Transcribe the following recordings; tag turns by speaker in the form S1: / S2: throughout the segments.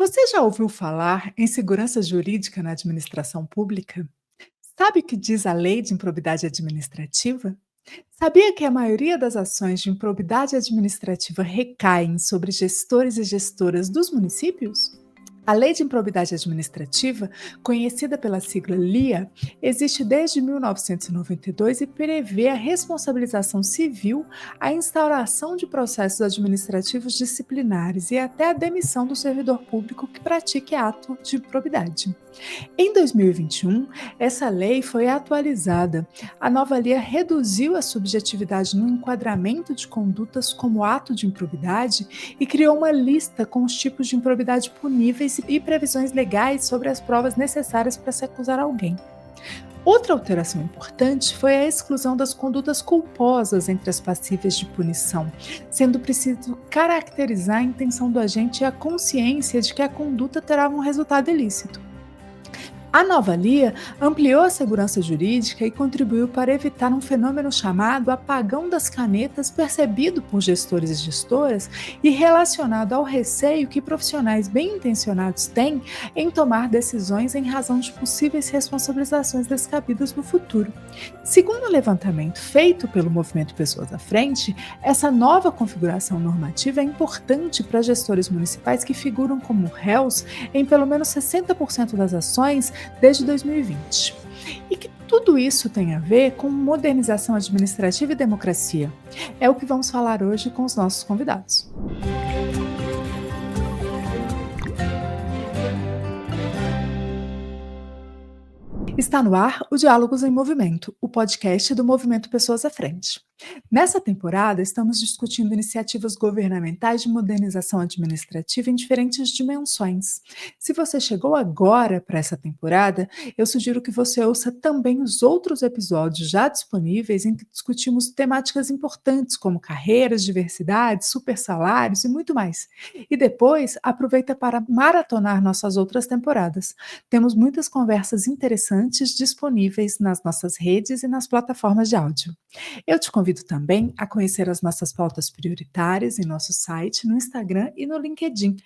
S1: Você já ouviu falar em segurança jurídica na administração pública? Sabe o que diz a Lei de Improbidade Administrativa? Sabia que a maioria das ações de improbidade administrativa recaem sobre gestores e gestoras dos municípios? A Lei de Improbidade Administrativa, conhecida pela sigla LIA, existe desde 1992 e prevê a responsabilização civil, a instauração de processos administrativos disciplinares e até a demissão do servidor público que pratique ato de improbidade. Em 2021, essa lei foi atualizada. A nova lei reduziu a subjetividade no enquadramento de condutas como ato de improbidade e criou uma lista com os tipos de improbidade puníveis e previsões legais sobre as provas necessárias para se acusar alguém. Outra alteração importante foi a exclusão das condutas culposas entre as passíveis de punição, sendo preciso caracterizar a intenção do agente e a consciência de que a conduta terá um resultado ilícito. A nova LIA ampliou a segurança jurídica e contribuiu para evitar um fenômeno chamado apagão das canetas, percebido por gestores e gestoras e relacionado ao receio que profissionais bem-intencionados têm em tomar decisões em razão de possíveis responsabilizações descabidas no futuro. Segundo o levantamento feito pelo Movimento Pessoas à Frente, essa nova configuração normativa é importante para gestores municipais que figuram como réus em pelo menos 60% das ações desde 2020. E que tudo isso tem a ver com modernização administrativa e democracia. É o que vamos falar hoje com os nossos convidados. Está no ar o Diálogos em Movimento, o podcast do Movimento Pessoas à Frente. Nessa temporada, estamos discutindo iniciativas governamentais de modernização administrativa em diferentes dimensões. Se você chegou agora para essa temporada, eu sugiro que você ouça também os outros episódios já disponíveis em que discutimos temáticas importantes como carreiras, diversidade, supersalários e muito mais. E depois, aproveita para maratonar nossas outras temporadas. Temos muitas conversas interessantes disponíveis nas nossas redes e nas plataformas de áudio. Eu te convido também a conhecer as nossas pautas prioritárias em nosso site, no Instagram e no LinkedIn,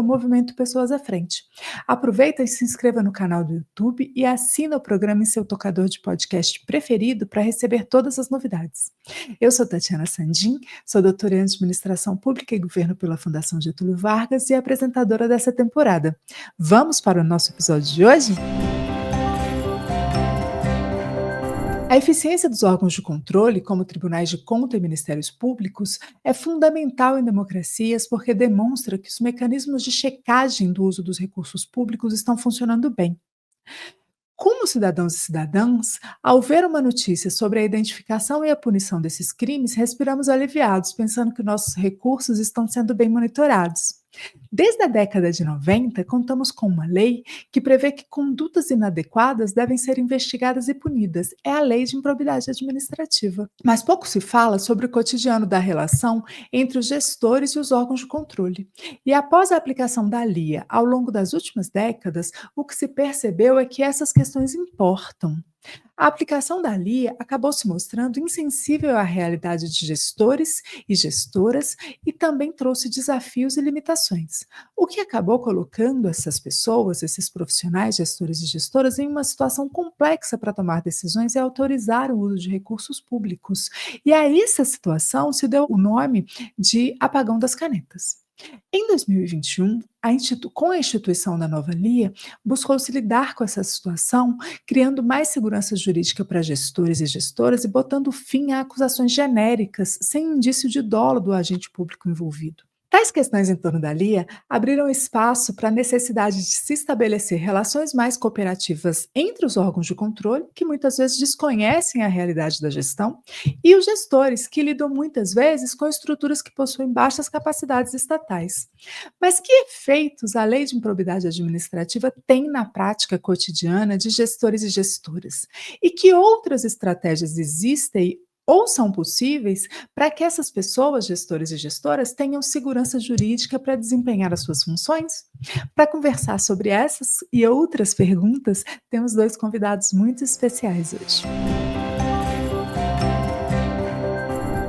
S1: @Movimento Pessoas à Frente. Aproveita e se inscreva no canal do YouTube e assina o programa em seu tocador de podcast preferido para receber todas as novidades. Eu sou Tatiana Sandim, sou doutora em Administração Pública e Governo pela Fundação Getúlio Vargas e apresentadora dessa temporada. Vamos para o nosso episódio de hoje? A eficiência dos órgãos de controle, como tribunais de conta e ministérios públicos, é fundamental em democracias porque demonstra que os mecanismos de checagem do uso dos recursos públicos estão funcionando bem. Como cidadãos e cidadãs, ao ver uma notícia sobre a identificação e a punição desses crimes, respiramos aliviados, pensando que nossos recursos estão sendo bem monitorados. Desde a década de 90, contamos com uma lei que prevê que condutas inadequadas devem ser investigadas e punidas. É a Lei de Improbidade Administrativa. Mas pouco se fala sobre o cotidiano da relação entre os gestores e os órgãos de controle. E após a aplicação da LIA ao longo das últimas décadas, o que se percebeu é que essas questões importam. A aplicação da LIA acabou se mostrando insensível à realidade de gestores e gestoras e também trouxe desafios e limitações, o que acabou colocando essas pessoas, esses profissionais, gestores e gestoras, em uma situação complexa para tomar decisões e autorizar o uso de recursos públicos. E a essa situação se deu o nome de apagão das canetas. Em 2021, com a instituição da nova LIA, buscou-se lidar com essa situação, criando mais segurança jurídica para gestores e gestoras e botando fim a acusações genéricas, sem indício de dolo do agente público envolvido. Tais questões em torno da LIA abriram espaço para a necessidade de se estabelecer relações mais cooperativas entre os órgãos de controle, que muitas vezes desconhecem a realidade da gestão, e os gestores, que lidam muitas vezes com estruturas que possuem baixas capacidades estatais. Mas que efeitos a Lei de Improbidade Administrativa tem na prática cotidiana de gestores e gestoras? E que outras estratégias existem ou são possíveis para que essas pessoas, gestores e gestoras, tenham segurança jurídica para desempenhar as suas funções? Para conversar sobre essas e outras perguntas, temos dois convidados muito especiais hoje.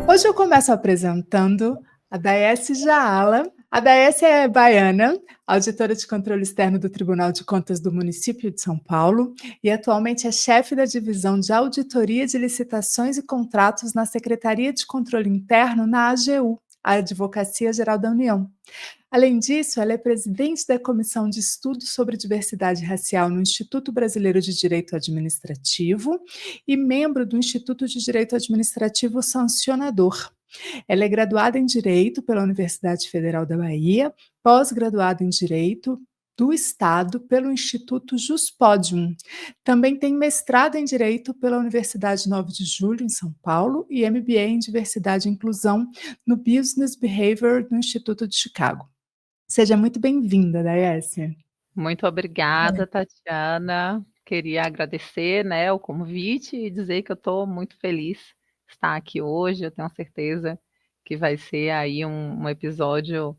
S1: Hoje eu começo apresentando a Daessi Jaala, A Daécia é baiana, auditora de controle externo do Tribunal de Contas do município de São Paulo e atualmente é chefe da divisão de auditoria de licitações e contratos na Secretaria de Controle Interno na AGU, a Advocacia Geral da União. Além disso, ela é presidente da Comissão de Estudos sobre Diversidade Racial no Instituto Brasileiro de Direito Administrativo e membro do Instituto de Direito Administrativo Sancionador. Ela é graduada em Direito pela Universidade Federal da Bahia, pós-graduada em Direito do Estado pelo Instituto Juspodium. Também tem mestrado em Direito pela Universidade 9 de Julho, em São Paulo, e MBA em Diversidade e Inclusão no Business Behavior no Instituto de Chicago. Seja muito bem-vinda, Daécia.
S2: Muito obrigada, Tatiana. Queria agradecer, né, o convite e dizer que eu estou muito feliz de estar aqui hoje. Eu tenho certeza que vai ser aí um episódio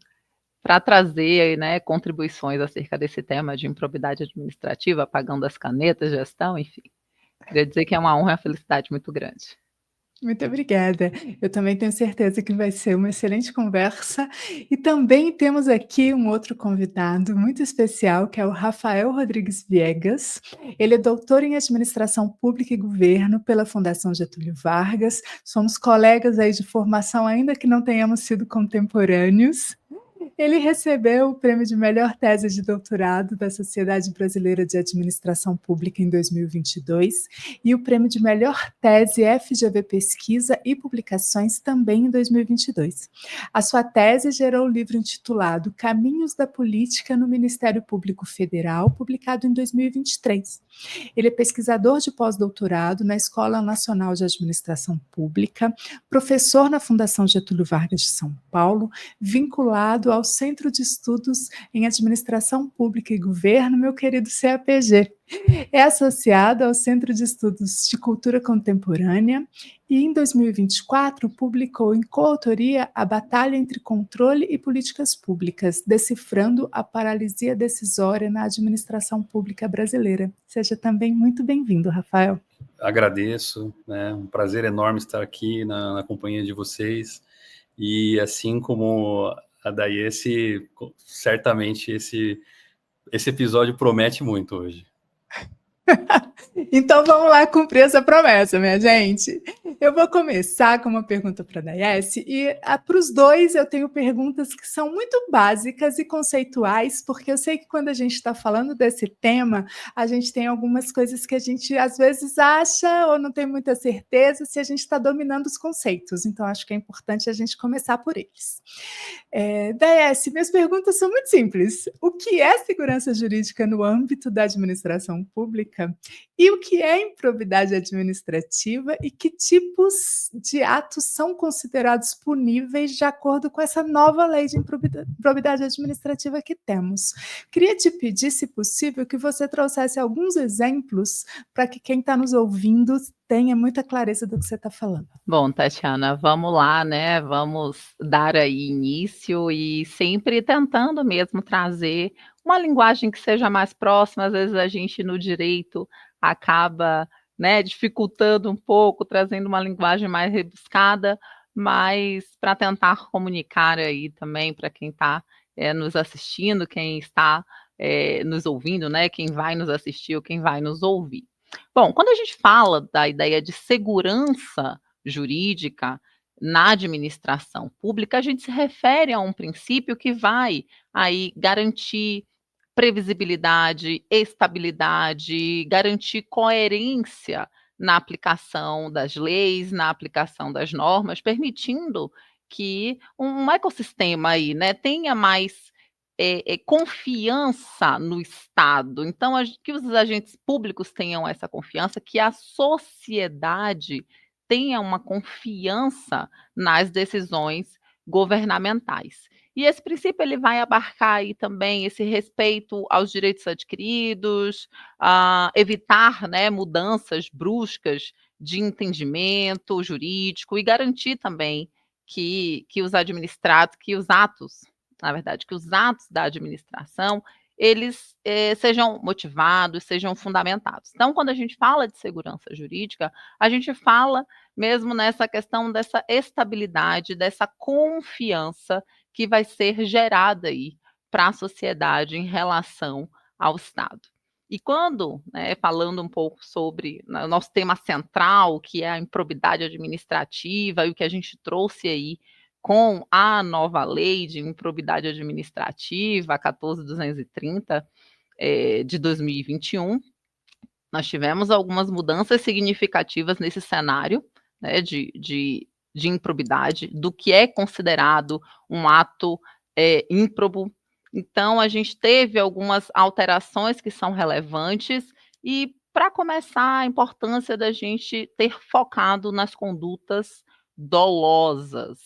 S2: para trazer, né, contribuições acerca desse tema de improbidade administrativa, apagando as canetas, gestão, enfim. Queria dizer que é uma honra e uma felicidade muito grande.
S1: Muito obrigada. Eu também tenho certeza que vai ser uma excelente conversa. E também temos aqui um outro convidado muito especial, que é o Rafael Rodrigues Viegas. Ele é doutor em Administração Pública e Governo pela Fundação Getúlio Vargas. Somos colegas aí de formação, ainda que não tenhamos sido contemporâneos. Ele recebeu o prêmio de melhor tese de doutorado da Sociedade Brasileira de Administração Pública em 2022 e o prêmio de melhor tese FGV Pesquisa e Publicações também em 2022. A sua tese gerou o livro intitulado Caminhos da Política no Ministério Público Federal, publicado em 2023. Ele é pesquisador de pós-doutorado na Escola Nacional de Administração Pública, professor na Fundação Getúlio Vargas de São Paulo, vinculado ao Centro de Estudos em Administração Pública e Governo, meu querido CAPG. É associado ao Centro de Estudos de Cultura Contemporânea e, em 2024, publicou em coautoria A Batalha entre Controle e Políticas Públicas, decifrando a paralisia decisória na administração pública brasileira. Seja também muito bem-vindo, Rafael.
S3: Agradeço, né? Um prazer enorme estar aqui na companhia de vocês. E assim como a Daíesse, certamente esse episódio promete muito hoje.
S1: Então vamos lá cumprir essa promessa, minha gente. Eu vou começar com uma pergunta para a Daécie e para os dois eu tenho perguntas que são muito básicas e conceituais, porque eu sei que quando a gente está falando desse tema, a gente tem algumas coisas que a gente às vezes acha ou não tem muita certeza se a gente está dominando os conceitos. Então acho que é importante a gente começar por eles. Daécie, minhas perguntas são muito simples. O que é segurança jurídica no âmbito da administração pública? E o que é improbidade administrativa e que tipos de atos são considerados puníveis de acordo com essa nova lei de improbidade administrativa que temos? Queria te pedir, se possível, que você trouxesse alguns exemplos para que quem está nos ouvindo tenha muita clareza do que você está falando.
S2: Bom, Tatiana, vamos lá, né? Vamos dar aí início e sempre tentando mesmo trazer uma linguagem que seja mais próxima. Às vezes a gente no direito acaba, né, dificultando um pouco, trazendo uma linguagem mais rebuscada, mas para tentar comunicar aí também para quem está nos assistindo, quem está nos ouvindo, né? Quem vai nos assistir ou quem vai nos ouvir. Bom, quando a gente fala da ideia de segurança jurídica na administração pública, a gente se refere a um princípio que vai aí garantir previsibilidade, estabilidade, garantir coerência na aplicação das leis, na aplicação das normas, permitindo que um ecossistema aí, né, tenha mais confiança no Estado. Então, que os agentes públicos tenham essa confiança, que a sociedade tenha uma confiança nas decisões governamentais. E esse princípio ele vai abarcar aí também esse respeito aos direitos adquiridos, evitar, né, mudanças bruscas de entendimento jurídico e garantir também que os administrados, que os atos, na verdade, que os atos da administração eles sejam motivados, sejam fundamentados. Então, quando a gente fala de segurança jurídica, a gente fala mesmo nessa questão dessa estabilidade, dessa confiança que vai ser gerada aí para a sociedade em relação ao Estado. E quando, né, falando um pouco sobre o nosso tema central, que é a improbidade administrativa e o que a gente trouxe aí com a nova lei de improbidade administrativa, a 14.230, de 2021, nós tivemos algumas mudanças significativas nesse cenário, né, de improbidade, do que é considerado um ato ímprobo. Então, a gente teve algumas alterações que são relevantes e, para começar, a importância da gente ter focado nas condutas dolosas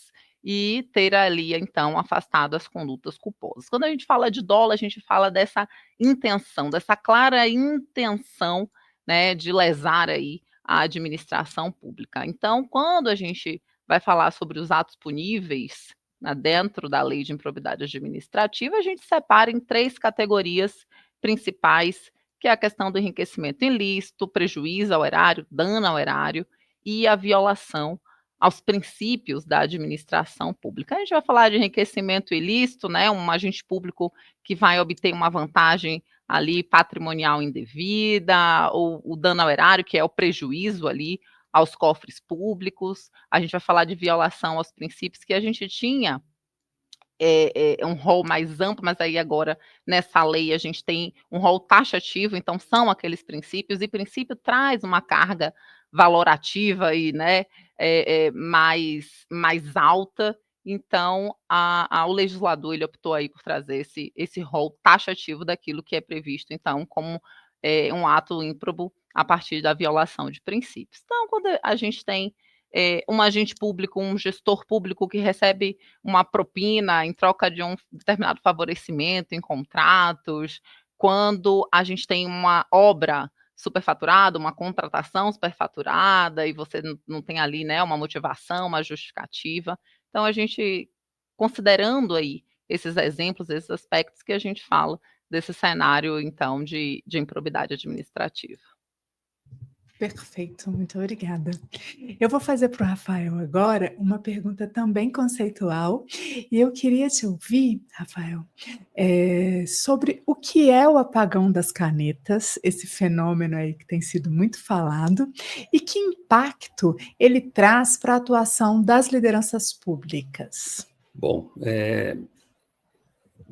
S2: e ter ali, então, afastado as condutas culposas. Quando a gente fala de dolo, a gente fala dessa intenção, dessa clara intenção, né, de lesar aí a administração pública. Então, quando a gente vai falar sobre os atos puníveis, né, dentro da lei de improbidade administrativa, a gente separa em 3 categorias principais, que é a questão do enriquecimento ilícito, prejuízo ao erário, dano ao erário e a violação aos princípios da administração pública. A gente vai falar de enriquecimento ilícito, né, um agente público que vai obter uma vantagem ali patrimonial indevida, ou o dano ao erário, que é o prejuízo ali aos cofres públicos. A gente vai falar de violação aos princípios que a gente tinha um rol mais amplo, mas aí agora nessa lei a gente tem um rol taxativo, então são aqueles princípios, e princípio traz uma carga valorativa e, né, mais alta. Então o legislador ele optou aí por trazer esse rol taxativo daquilo que é previsto, então, como um ato ímprobo a partir da violação de princípios. Então, quando a gente tem um agente público, um gestor público que recebe uma propina em troca de um determinado favorecimento em contratos, quando a gente tem uma obra superfaturada, uma contratação superfaturada e você não tem ali, né, uma motivação, uma justificativa. Então a gente, considerando aí esses exemplos, esses aspectos, que a gente fala desse cenário, então, de improbidade administrativa.
S1: Perfeito, muito obrigada. Eu vou fazer para o Rafael agora uma pergunta também conceitual, e eu queria te ouvir, Rafael, sobre o que é o apagão das canetas, esse fenômeno aí que tem sido muito falado, e que impacto ele traz para a atuação das lideranças públicas.
S3: Bom,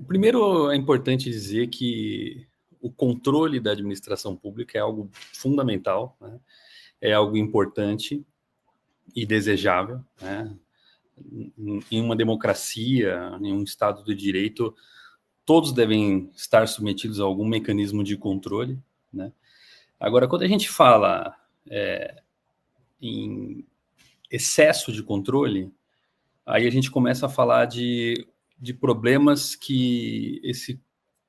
S3: primeiro é importante dizer que o controle da administração pública é algo fundamental, né? É algo importante e desejável, né? Em uma democracia, em um Estado de Direito, todos devem estar submetidos a algum mecanismo de controle, né? Agora, quando a gente fala em excesso de controle, aí a gente começa a falar de problemas que esse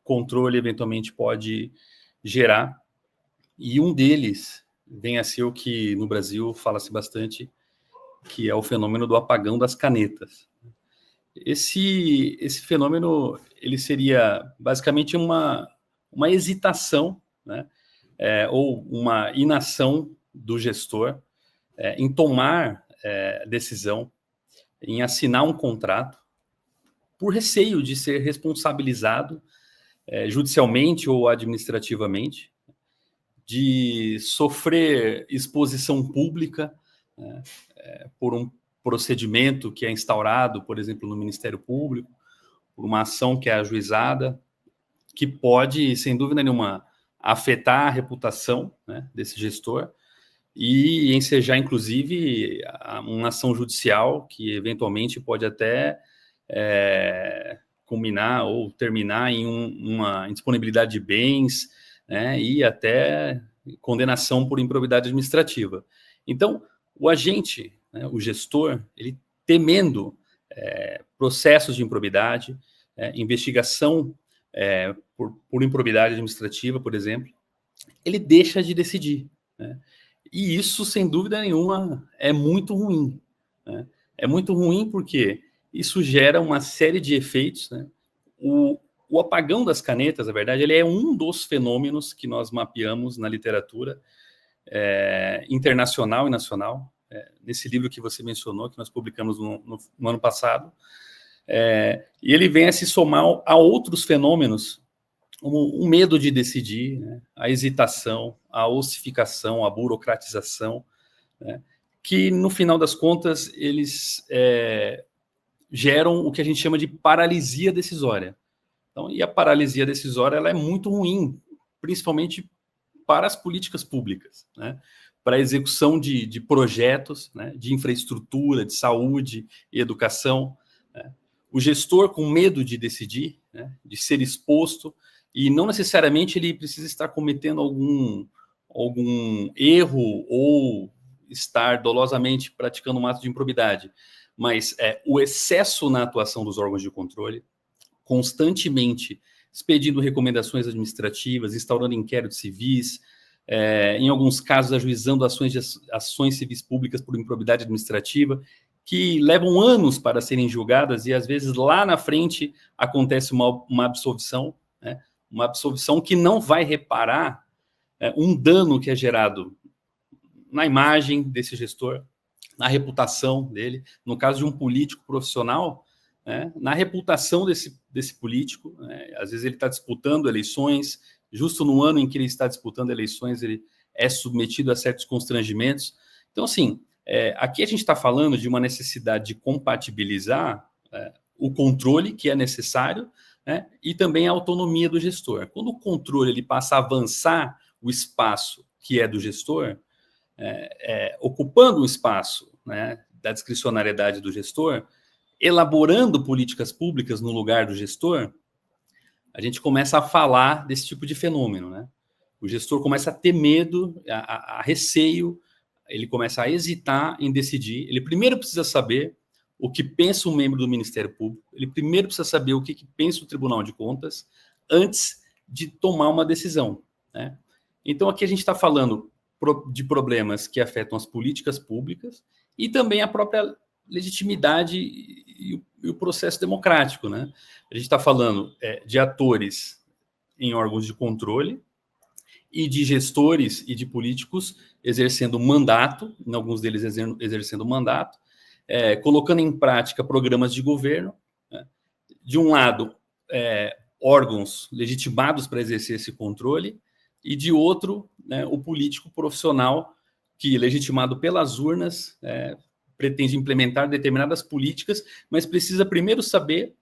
S3: controle eventualmente pode gerar, e um deles vem a ser o que no Brasil fala-se bastante, que é o fenômeno do apagão das canetas. Esse fenômeno ele seria basicamente uma hesitação, né, ou uma inação do gestor em tomar decisão, em assinar um contrato, por receio de ser responsabilizado judicialmente ou administrativamente, de sofrer exposição pública, né, por um procedimento que é instaurado, por exemplo, no Ministério Público, por uma ação que é ajuizada, que pode, sem dúvida nenhuma, afetar a reputação, né, desse gestor e ensejar, inclusive, uma ação judicial que, eventualmente, pode até culminar ou terminar em uma indisponibilidade de bens, né, e até condenação por improbidade administrativa. Então, o agente, né, o gestor, ele temendo processos de improbidade, investigação por improbidade administrativa, por exemplo, ele deixa de decidir, né? E isso, sem dúvida nenhuma, é muito ruim, né? É muito ruim porque isso gera uma série de efeitos, né? O apagão das canetas, na verdade, ele é um dos fenômenos que nós mapeamos na literatura internacional e nacional. Nesse livro que você mencionou, que nós publicamos no ano passado, E ele vem a se somar a outros fenômenos, como o medo de decidir, né, a hesitação, a ossificação, a burocratização, né, que, no final das contas, eles geram o que a gente chama de paralisia decisória. Então, e a paralisia decisória ela é muito ruim, principalmente para as políticas públicas, né, para a execução de projetos, né, de infraestrutura, de saúde e educação, né. O gestor com medo de decidir, né, de ser exposto, e não necessariamente ele precisa estar cometendo algum erro ou estar dolosamente praticando um ato de improbidade, mas o excesso na atuação dos órgãos de controle, constantemente expedindo recomendações administrativas, instaurando inquéritos civis, em alguns casos ajuizando ações civis públicas por improbidade administrativa, que levam anos para serem julgadas e, às vezes, lá na frente acontece uma absolvição, né? Uma absolvição que não vai reparar um dano que é gerado na imagem desse gestor, na reputação dele, no caso de um político profissional, né, na reputação desse político, né, às vezes ele está disputando eleições, justo no ano em que ele está disputando eleições, ele é submetido a certos constrangimentos. Então, assim, aqui a gente está falando de uma necessidade de compatibilizar o controle que é necessário, né, e também a autonomia do gestor. Quando o controle ele passa a avançar o espaço que é do gestor, ocupando o espaço, né, da discricionariedade do gestor, elaborando políticas públicas no lugar do gestor, a gente começa a falar desse tipo de fenômeno, né? O gestor começa a ter medo, a receio, ele começa a hesitar em decidir. Ele primeiro precisa saber o que pensa um membro do Ministério Público, ele primeiro precisa saber o que pensa o Tribunal de Contas antes de tomar uma decisão, né? Então, aqui a gente está falando de problemas que afetam as políticas públicas e também a própria legitimidade e o processo democrático, né? A gente está falando de atores em órgãos de controle e de gestores e de políticos exercendo mandato, em alguns deles exercendo mandato, colocando em prática programas de governo, né? De um lado, órgãos legitimados para exercer esse controle, e de outro, né, o político profissional que, legitimado pelas urnas, pretende implementar determinadas políticas, mas precisa primeiro saber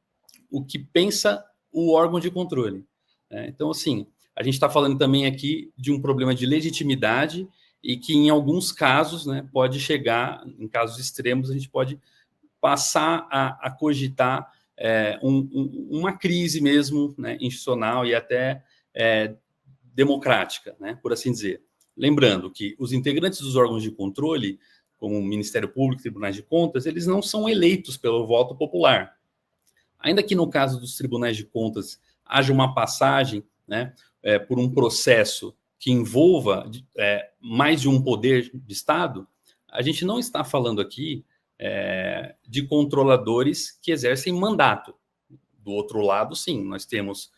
S3: o que pensa o órgão de controle. Então, assim, a gente está falando também aqui de um problema de legitimidade e que, em alguns casos, né, pode chegar, em casos extremos, a gente pode passar a cogitar uma crise mesmo, né, institucional e até democrática, né, por assim dizer. Lembrando que os integrantes dos órgãos de controle, como o Ministério Público, Tribunais de Contas, eles não são eleitos pelo voto popular. Ainda que no caso dos Tribunais de Contas haja uma passagem, né, por um processo que envolva mais de um poder de Estado, a gente não está falando aqui de controladores que exercem mandato. Do outro lado, sim, nós temos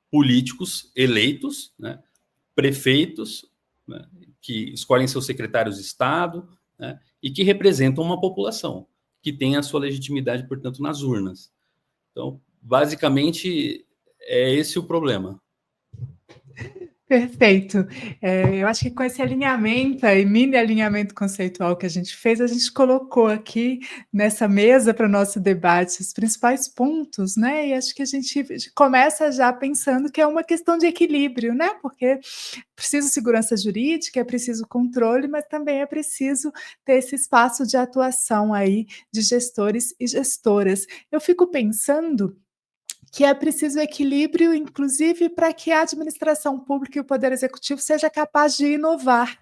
S3: políticos eleitos, né, prefeitos, né, que escolhem seus secretários de Estado, né, e que representam uma população que tem a sua legitimidade, portanto, nas urnas. Então, basicamente, é esse o problema.
S1: Perfeito. Eu acho que com esse alinhamento aí, mini alinhamento conceitual que a gente fez, a gente colocou aqui nessa mesa para o nosso debate os principais pontos, né? E acho que a gente começa já pensando que é uma questão de equilíbrio, né? Porque é preciso segurança jurídica, é preciso controle, mas também é preciso ter esse espaço de atuação aí de gestores e gestoras. Eu fico pensando que é preciso equilíbrio, inclusive, para que a administração pública e o poder executivo seja capaz de inovar,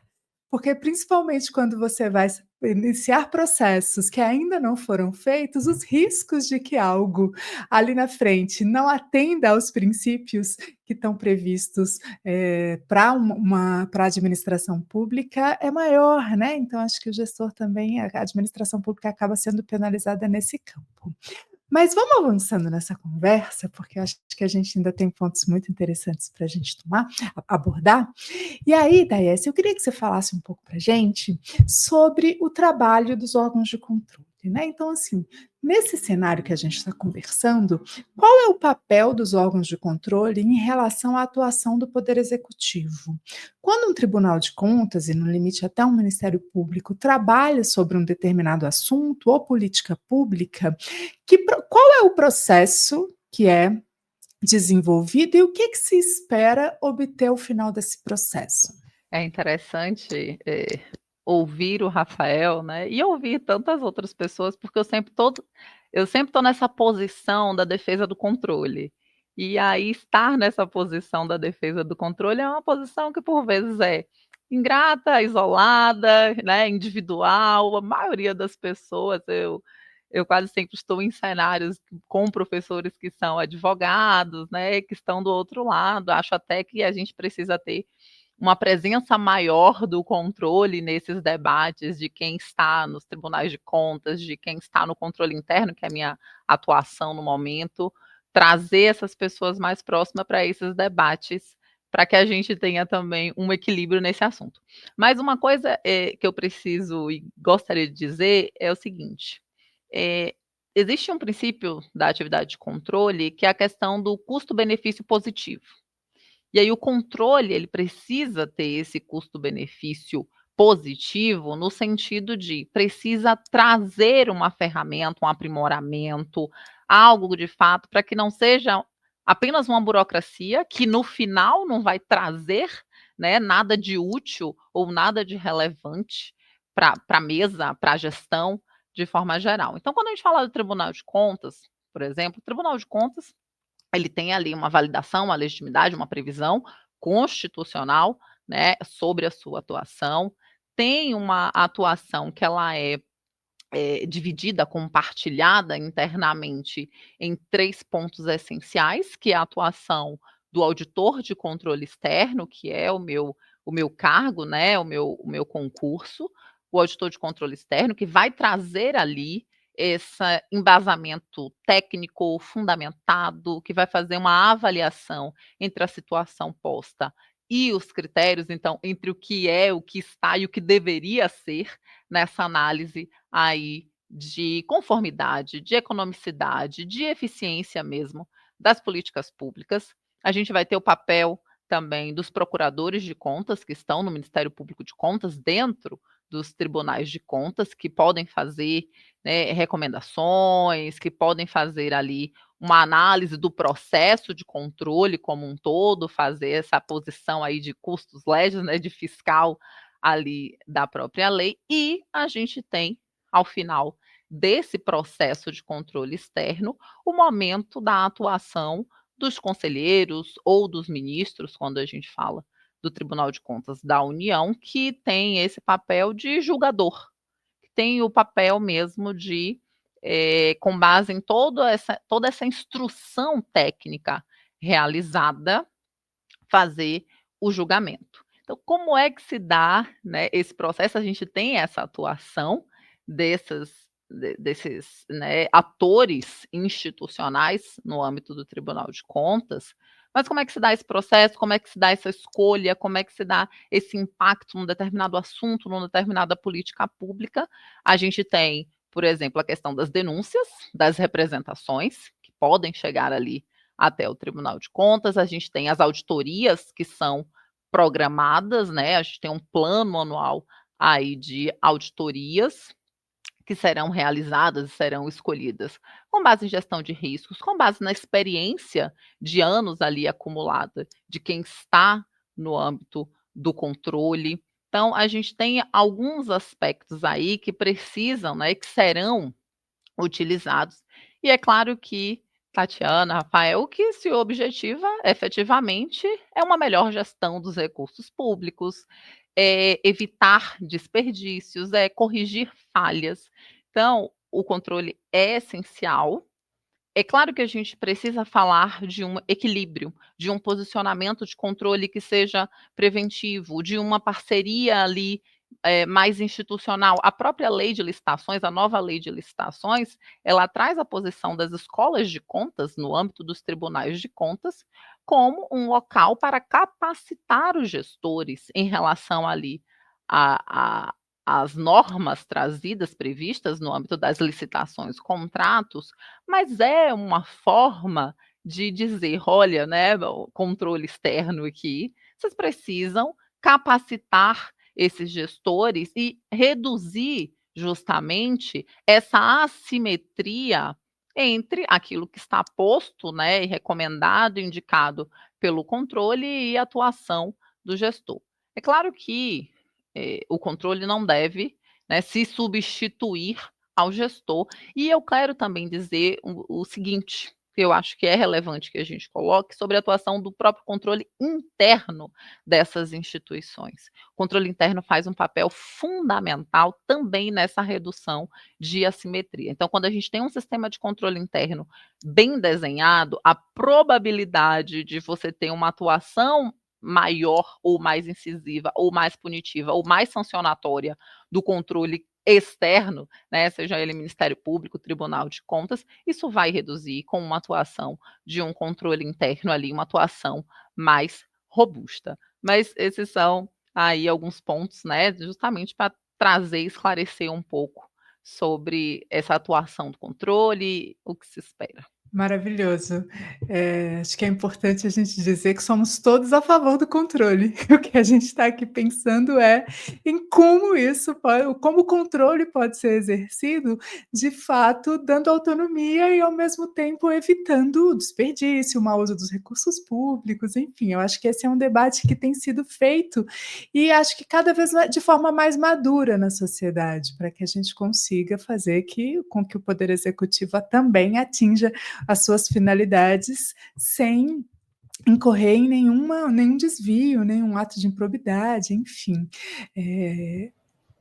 S1: porque principalmente quando você vai iniciar processos que ainda não foram feitos, os riscos de que algo ali na frente não atenda aos princípios que estão previstos para a administração pública é maior, né? Então acho que o gestor também, a administração pública acaba sendo penalizada nesse campo. Mas vamos avançando nessa conversa, porque eu acho que a gente ainda tem pontos muito interessantes para a gente abordar. E aí, Daíes, eu queria que você falasse um pouco para a gente sobre o trabalho dos órgãos de controle. né? Então, assim, nesse cenário que a gente está conversando, qual é o papel dos órgãos de controle em relação à atuação do Poder Executivo? Quando um Tribunal de Contas, e no limite até um Ministério Público, trabalha sobre um determinado assunto ou política pública, qual é o processo que é desenvolvido e o que se espera obter ao final desse processo?
S2: É interessante, ouvir o Rafael, né, e ouvir tantas outras pessoas, porque eu sempre estou nessa posição da defesa do controle. E aí estar nessa posição da defesa do controle é uma posição que por vezes é ingrata, isolada, né, individual. A maioria das pessoas, eu quase sempre estou em cenários com professores que são advogados, né, que estão do outro lado. Acho até que a gente precisa ter uma presença maior do controle nesses debates de quem está nos tribunais de contas, de quem está no controle interno, que é a minha atuação no momento, trazer essas pessoas mais próximas para esses debates, para que a gente tenha também um equilíbrio nesse assunto. Mas uma coisa, que eu preciso e gostaria de dizer é o seguinte, eh, existe um princípio da atividade de controle, que é a questão do custo-benefício positivo. E aí o controle, ele precisa ter esse custo-benefício positivo, no sentido de precisa trazer uma ferramenta, um aprimoramento, algo de fato, para que não seja apenas uma burocracia, que no final não vai trazer, né, nada de útil ou nada de relevante para a mesa, para a gestão, de forma geral. Então, quando a gente fala do Tribunal de Contas, por exemplo, o Tribunal de Contas ele tem ali uma validação, uma legitimidade, uma previsão constitucional, né, sobre a sua atuação. Tem uma atuação que ela é dividida, compartilhada internamente em 3 pontos essenciais, que é a atuação do auditor de controle externo, que é o meu cargo, né, o meu concurso, o auditor de controle externo, que vai trazer ali esse embasamento técnico fundamentado, que vai fazer uma avaliação entre a situação posta e os critérios, então, entre o que é, o que está e o que deveria ser nessa análise aí de conformidade, de economicidade, de eficiência mesmo das políticas públicas. A gente vai ter o papel também dos procuradores de contas que estão no Ministério Público de Contas, dentro dos tribunais de contas, que podem fazer, né, recomendações, que podem fazer ali uma análise do processo de controle como um todo, fazer essa posição aí de custos legis, né, de fiscal ali da própria lei, e a gente tem, ao final desse processo de controle externo, o momento da atuação dos conselheiros ou dos ministros, quando a gente fala do Tribunal de Contas da União, que tem esse papel de julgador, que tem o papel mesmo de, com base em toda essa instrução técnica realizada, fazer o julgamento. Então, como é que se dá, né, esse processo? A gente tem essa atuação desses, né, atores institucionais no âmbito do Tribunal de Contas, mas como é que se dá esse processo? Como é que se dá essa escolha? Como é que se dá esse impacto num determinado assunto, numa determinada política pública? A gente tem, por exemplo, a questão das denúncias, das representações, que podem chegar ali até o Tribunal de Contas. A gente tem as auditorias que são programadas, né, a gente tem um plano anual aí de auditorias que serão realizadas e serão escolhidas com base em gestão de riscos, com base na experiência de anos ali acumulada de quem está no âmbito do controle. Então, a gente tem alguns aspectos aí que precisam, né, que serão utilizados. E é claro que, Tatiana, Rafael, o que se objetiva efetivamente é uma melhor gestão dos recursos públicos, é evitar desperdícios, é corrigir falhas. Então, o controle é essencial. É claro que a gente precisa falar de um equilíbrio, de um posicionamento de controle que seja preventivo, de uma parceria ali, mais institucional. A própria lei de licitações, a nova lei de licitações, ela traz a posição das escolas de contas, no âmbito dos tribunais de contas, como um local para capacitar os gestores em relação ali a as normas trazidas, previstas no âmbito das licitações, contratos, mas é uma forma de dizer: olha, né, o controle externo aqui, vocês precisam capacitar esses gestores e reduzir justamente essa assimetria entre aquilo que está posto, né, e recomendado, indicado pelo controle e a atuação do gestor. É claro que o controle não deve, né, se substituir ao gestor. E eu quero também dizer o seguinte, que eu acho que é relevante que a gente coloque, sobre a atuação do próprio controle interno dessas instituições. O controle interno faz um papel fundamental também nessa redução de assimetria. Então, quando a gente tem um sistema de controle interno bem desenhado, a probabilidade de você ter uma atuação maior ou mais incisiva, ou mais punitiva, ou mais sancionatória do controle externo, né, seja ele Ministério Público, Tribunal de Contas, isso vai reduzir com uma atuação de um controle interno ali, uma atuação mais robusta. Mas esses são aí alguns pontos, né, justamente para trazer e esclarecer um pouco sobre essa atuação do controle, o que se espera.
S1: Maravilhoso. Acho que é importante a gente dizer que somos todos a favor do controle. O que a gente está aqui pensando é em como o controle pode ser exercido, de fato, dando autonomia e, ao mesmo tempo, evitando o desperdício, o mau uso dos recursos públicos, enfim, eu acho que esse é um debate que tem sido feito e acho que cada vez de forma mais madura na sociedade, para que a gente consiga fazer com que o Poder Executivo também atinja as suas finalidades sem incorrer em nenhum desvio, nenhum ato de improbidade, enfim.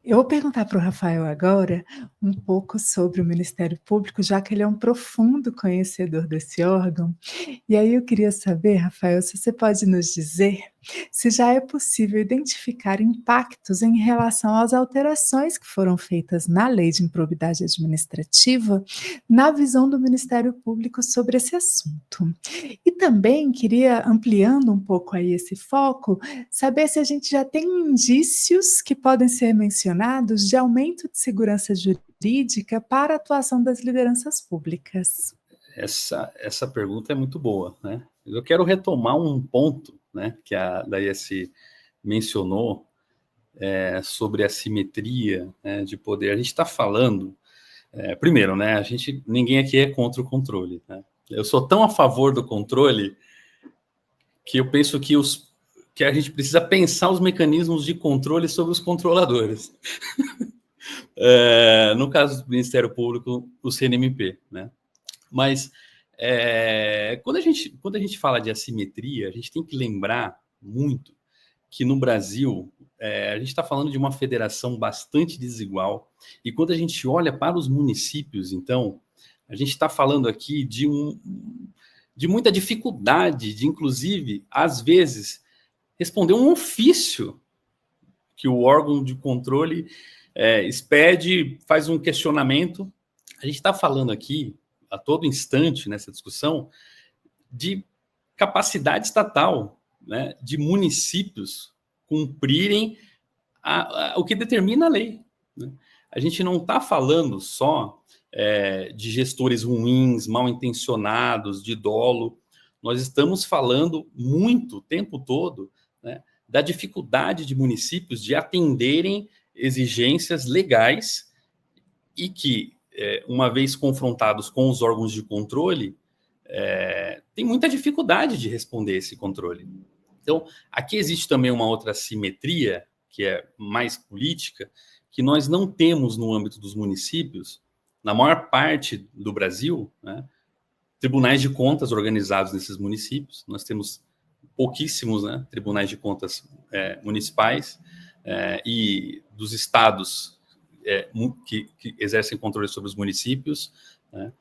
S1: Eu vou perguntar para o Rafael agora um pouco sobre o Ministério Público, já que ele é um profundo conhecedor desse órgão. E aí eu queria saber, Rafael, se você pode nos dizer se já é possível identificar impactos em relação às alterações que foram feitas na Lei de Improbidade Administrativa, na visão do Ministério Público sobre esse assunto. E também queria, ampliando um pouco aí esse foco, saber se a gente já tem indícios que podem ser mencionados de aumento de segurança jurídica para a atuação das lideranças públicas.
S3: Essa pergunta é muito boa, né? Eu quero retomar um ponto, né, que a Daiane mencionou, sobre a simetria, né, de poder. A gente está falando, primeiro, né, ninguém aqui é contra o controle, né? Eu sou tão a favor do controle que eu penso que a gente precisa pensar os mecanismos de controle sobre os controladores. No caso do Ministério Público, o CNMP, né? Mas quando a gente fala de assimetria, a gente tem que lembrar muito que no Brasil a gente está falando de uma federação bastante desigual, e quando a gente olha para os municípios, então, a gente está falando aqui de muita dificuldade de, inclusive, às vezes, responder um ofício que o órgão de controle expede, faz um questionamento. A gente está falando aqui, a todo instante, nessa discussão, de capacidade estatal, né, de municípios cumprirem o que determina a lei, né? A gente não está falando só de gestores ruins, mal intencionados, de dolo. Nós estamos falando muito, o tempo todo, né, da dificuldade de municípios de atenderem exigências legais e que, uma vez confrontados com os órgãos de controle, tem muita dificuldade de responder esse controle. Então, aqui existe também uma outra assimetria, que é mais política, que nós não temos no âmbito dos municípios, na maior parte do Brasil, né, tribunais de contas organizados nesses municípios. Nós temos pouquíssimos, né, tribunais de contas municipais e dos estados que exercem controle sobre os municípios, né?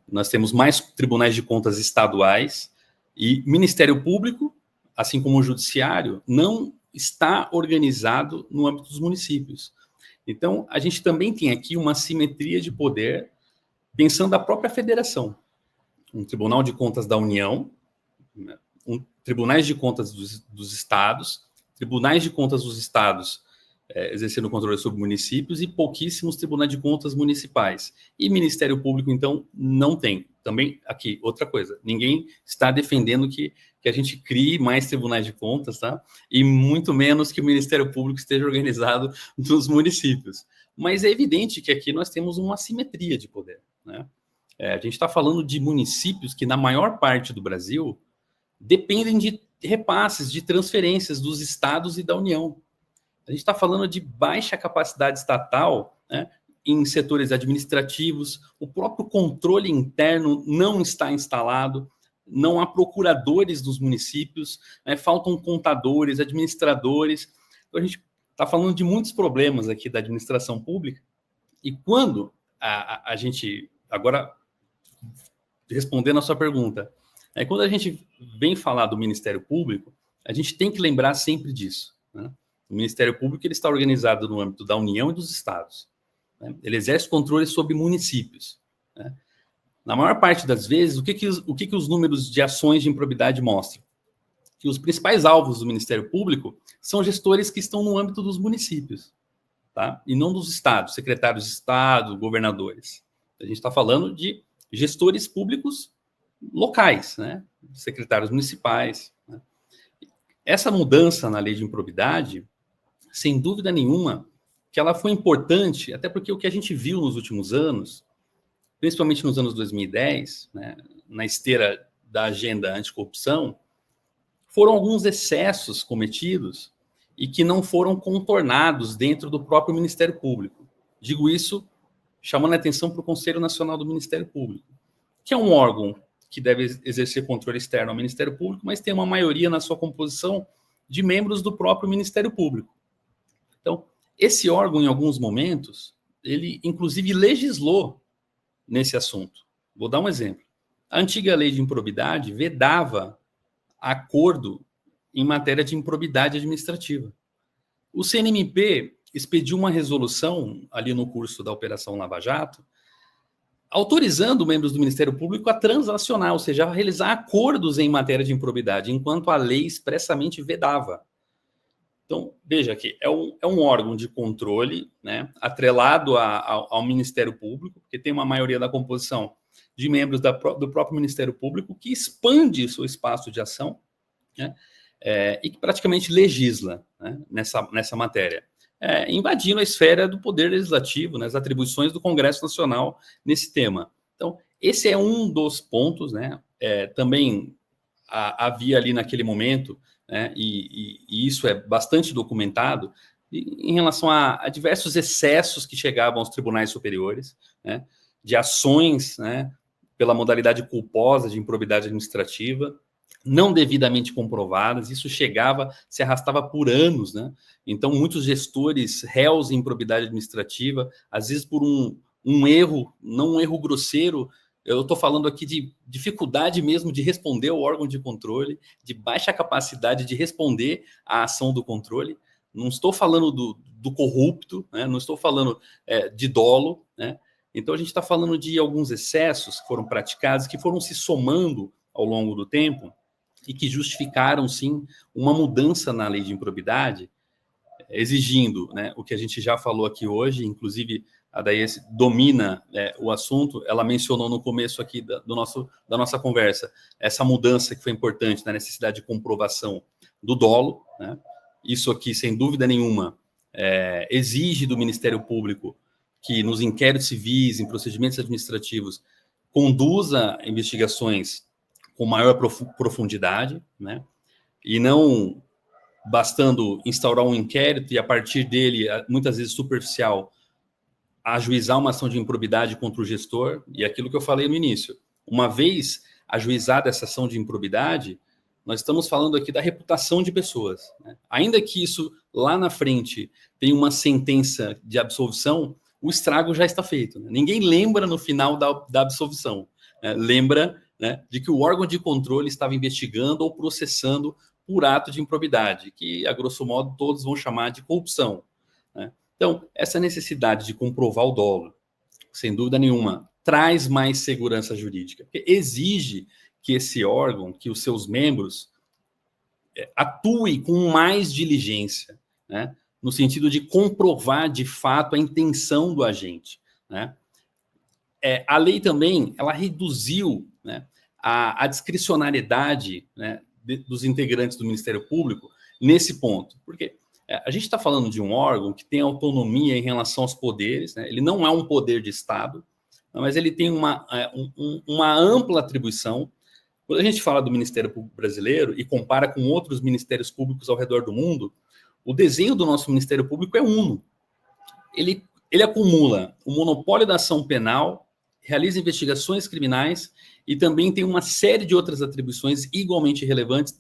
S3: Nós temos mais tribunais de contas estaduais e Ministério Público, assim como o Judiciário, não está organizado no âmbito dos municípios. Então, a gente também tem aqui uma assimetria de poder, pensando a própria federação. Um Tribunal de Contas da União, né? Tribunais de Contas dos estados, tribunais de contas dos estados exercendo controle sobre municípios e pouquíssimos tribunais de contas municipais. E Ministério Público, então, não tem. Também, aqui, outra coisa, ninguém está defendendo que a gente crie mais tribunais de contas, tá? E muito menos que o Ministério Público esteja organizado nos municípios. Mas é evidente que aqui nós temos uma assimetria de poder, né? A gente está falando de municípios que, na maior parte do Brasil, dependem de repasses, de transferências dos estados e da União. A gente está falando de baixa capacidade estatal, né, em setores administrativos, o próprio controle interno não está instalado, não há procuradores dos municípios, né, faltam contadores, administradores. Então, a gente está falando de muitos problemas aqui da administração pública, e quando a gente, agora, respondendo a sua pergunta, quando a gente vem falar do Ministério Público, a gente tem que lembrar sempre disso, né? O Ministério Público ele está organizado no âmbito da União e dos estados, né? Ele exerce controle sobre municípios, né? Na maior parte das vezes, o que os números de ações de improbidade mostram? Que os principais alvos do Ministério Público são gestores que estão no âmbito dos municípios, tá? E não dos estados, secretários de estado, governadores. A gente está falando de gestores públicos locais, né? Secretários municipais, né? Essa mudança na lei de improbidade, sem dúvida nenhuma, que ela foi importante, até porque o que a gente viu nos últimos anos, principalmente nos anos 2010, né, na esteira da agenda anticorrupção, foram alguns excessos cometidos e que não foram contornados dentro do próprio Ministério Público. Digo isso chamando a atenção para o Conselho Nacional do Ministério Público, que é um órgão que deve exercer controle externo ao Ministério Público, mas tem uma maioria na sua composição de membros do próprio Ministério Público. Então, esse órgão, em alguns momentos, ele, inclusive, legislou nesse assunto. Vou dar um exemplo. A antiga lei de improbidade vedava acordo em matéria de improbidade administrativa. O CNMP expediu uma resolução, ali no curso da Operação Lava Jato, autorizando membros do Ministério Público a transacionar, ou seja, a realizar acordos em matéria de improbidade, enquanto a lei expressamente vedava. Então, veja que é um órgão de controle, né, atrelado ao Ministério Público, porque tem uma maioria da composição de membros do próprio Ministério Público, que expande seu espaço de ação, né, e que praticamente legisla, né, nessa matéria, invadindo a esfera do Poder Legislativo, né, as atribuições do Congresso Nacional nesse tema. Então, esse é um dos pontos, né, também havia ali naquele momento, né, e isso é bastante documentado, em relação a diversos excessos que chegavam aos tribunais superiores, né, de ações, né, pela modalidade culposa de improbidade administrativa, não devidamente comprovadas, isso se arrastava por anos, né? Então, muitos gestores réus em improbidade administrativa, às vezes por um erro, não um erro grosseiro, eu estou falando aqui de dificuldade mesmo de responder ao órgão de controle, de baixa capacidade de responder à ação do controle. Não estou falando do corrupto, né? Não estou falando de dolo, né? Então, a gente está falando de alguns excessos que foram praticados, que foram se somando ao longo do tempo e que justificaram, sim, uma mudança na lei de improbidade, exigindo, né, o que a gente já falou aqui hoje, inclusive a Daies domina o assunto, ela mencionou no começo aqui da nossa conversa, essa mudança que foi importante na necessidade de comprovação do dolo, né? Isso aqui, sem dúvida nenhuma, exige do Ministério Público que nos inquéritos civis, em procedimentos administrativos, conduza investigações com maior profundidade, né? E não bastando instaurar um inquérito e, a partir dele, muitas vezes superficial, ajuizar uma ação de improbidade contra o gestor. E aquilo que eu falei no início, uma vez ajuizada essa ação de improbidade, nós estamos falando aqui da reputação de pessoas, né? Ainda que isso, lá na frente, tenha uma sentença de absolvição, o estrago já está feito, né? Ninguém lembra no final da absolvição, né? Lembra, né, de que o órgão de controle estava investigando ou processando por ato de improbidade, que, a grosso modo, todos vão chamar de corrupção, né? Então, essa necessidade de comprovar o dolo, sem dúvida nenhuma, traz mais segurança jurídica, porque exige que esse órgão, que os seus membros atuem com mais diligência, né, no sentido de comprovar de fato a intenção do agente, né? A lei também, ela reduziu, né, a discricionariedade, né, dos integrantes do Ministério Público nesse ponto, porque a gente está falando de um órgão que tem autonomia em relação aos poderes, né? Ele não é um poder de Estado, mas ele tem uma ampla atribuição. Quando a gente fala do Ministério Público Brasileiro e compara com outros ministérios públicos ao redor do mundo, o desenho do nosso Ministério Público é uno. Ele acumula o monopólio da ação penal, realiza investigações criminais e também tem uma série de outras atribuições igualmente relevantes,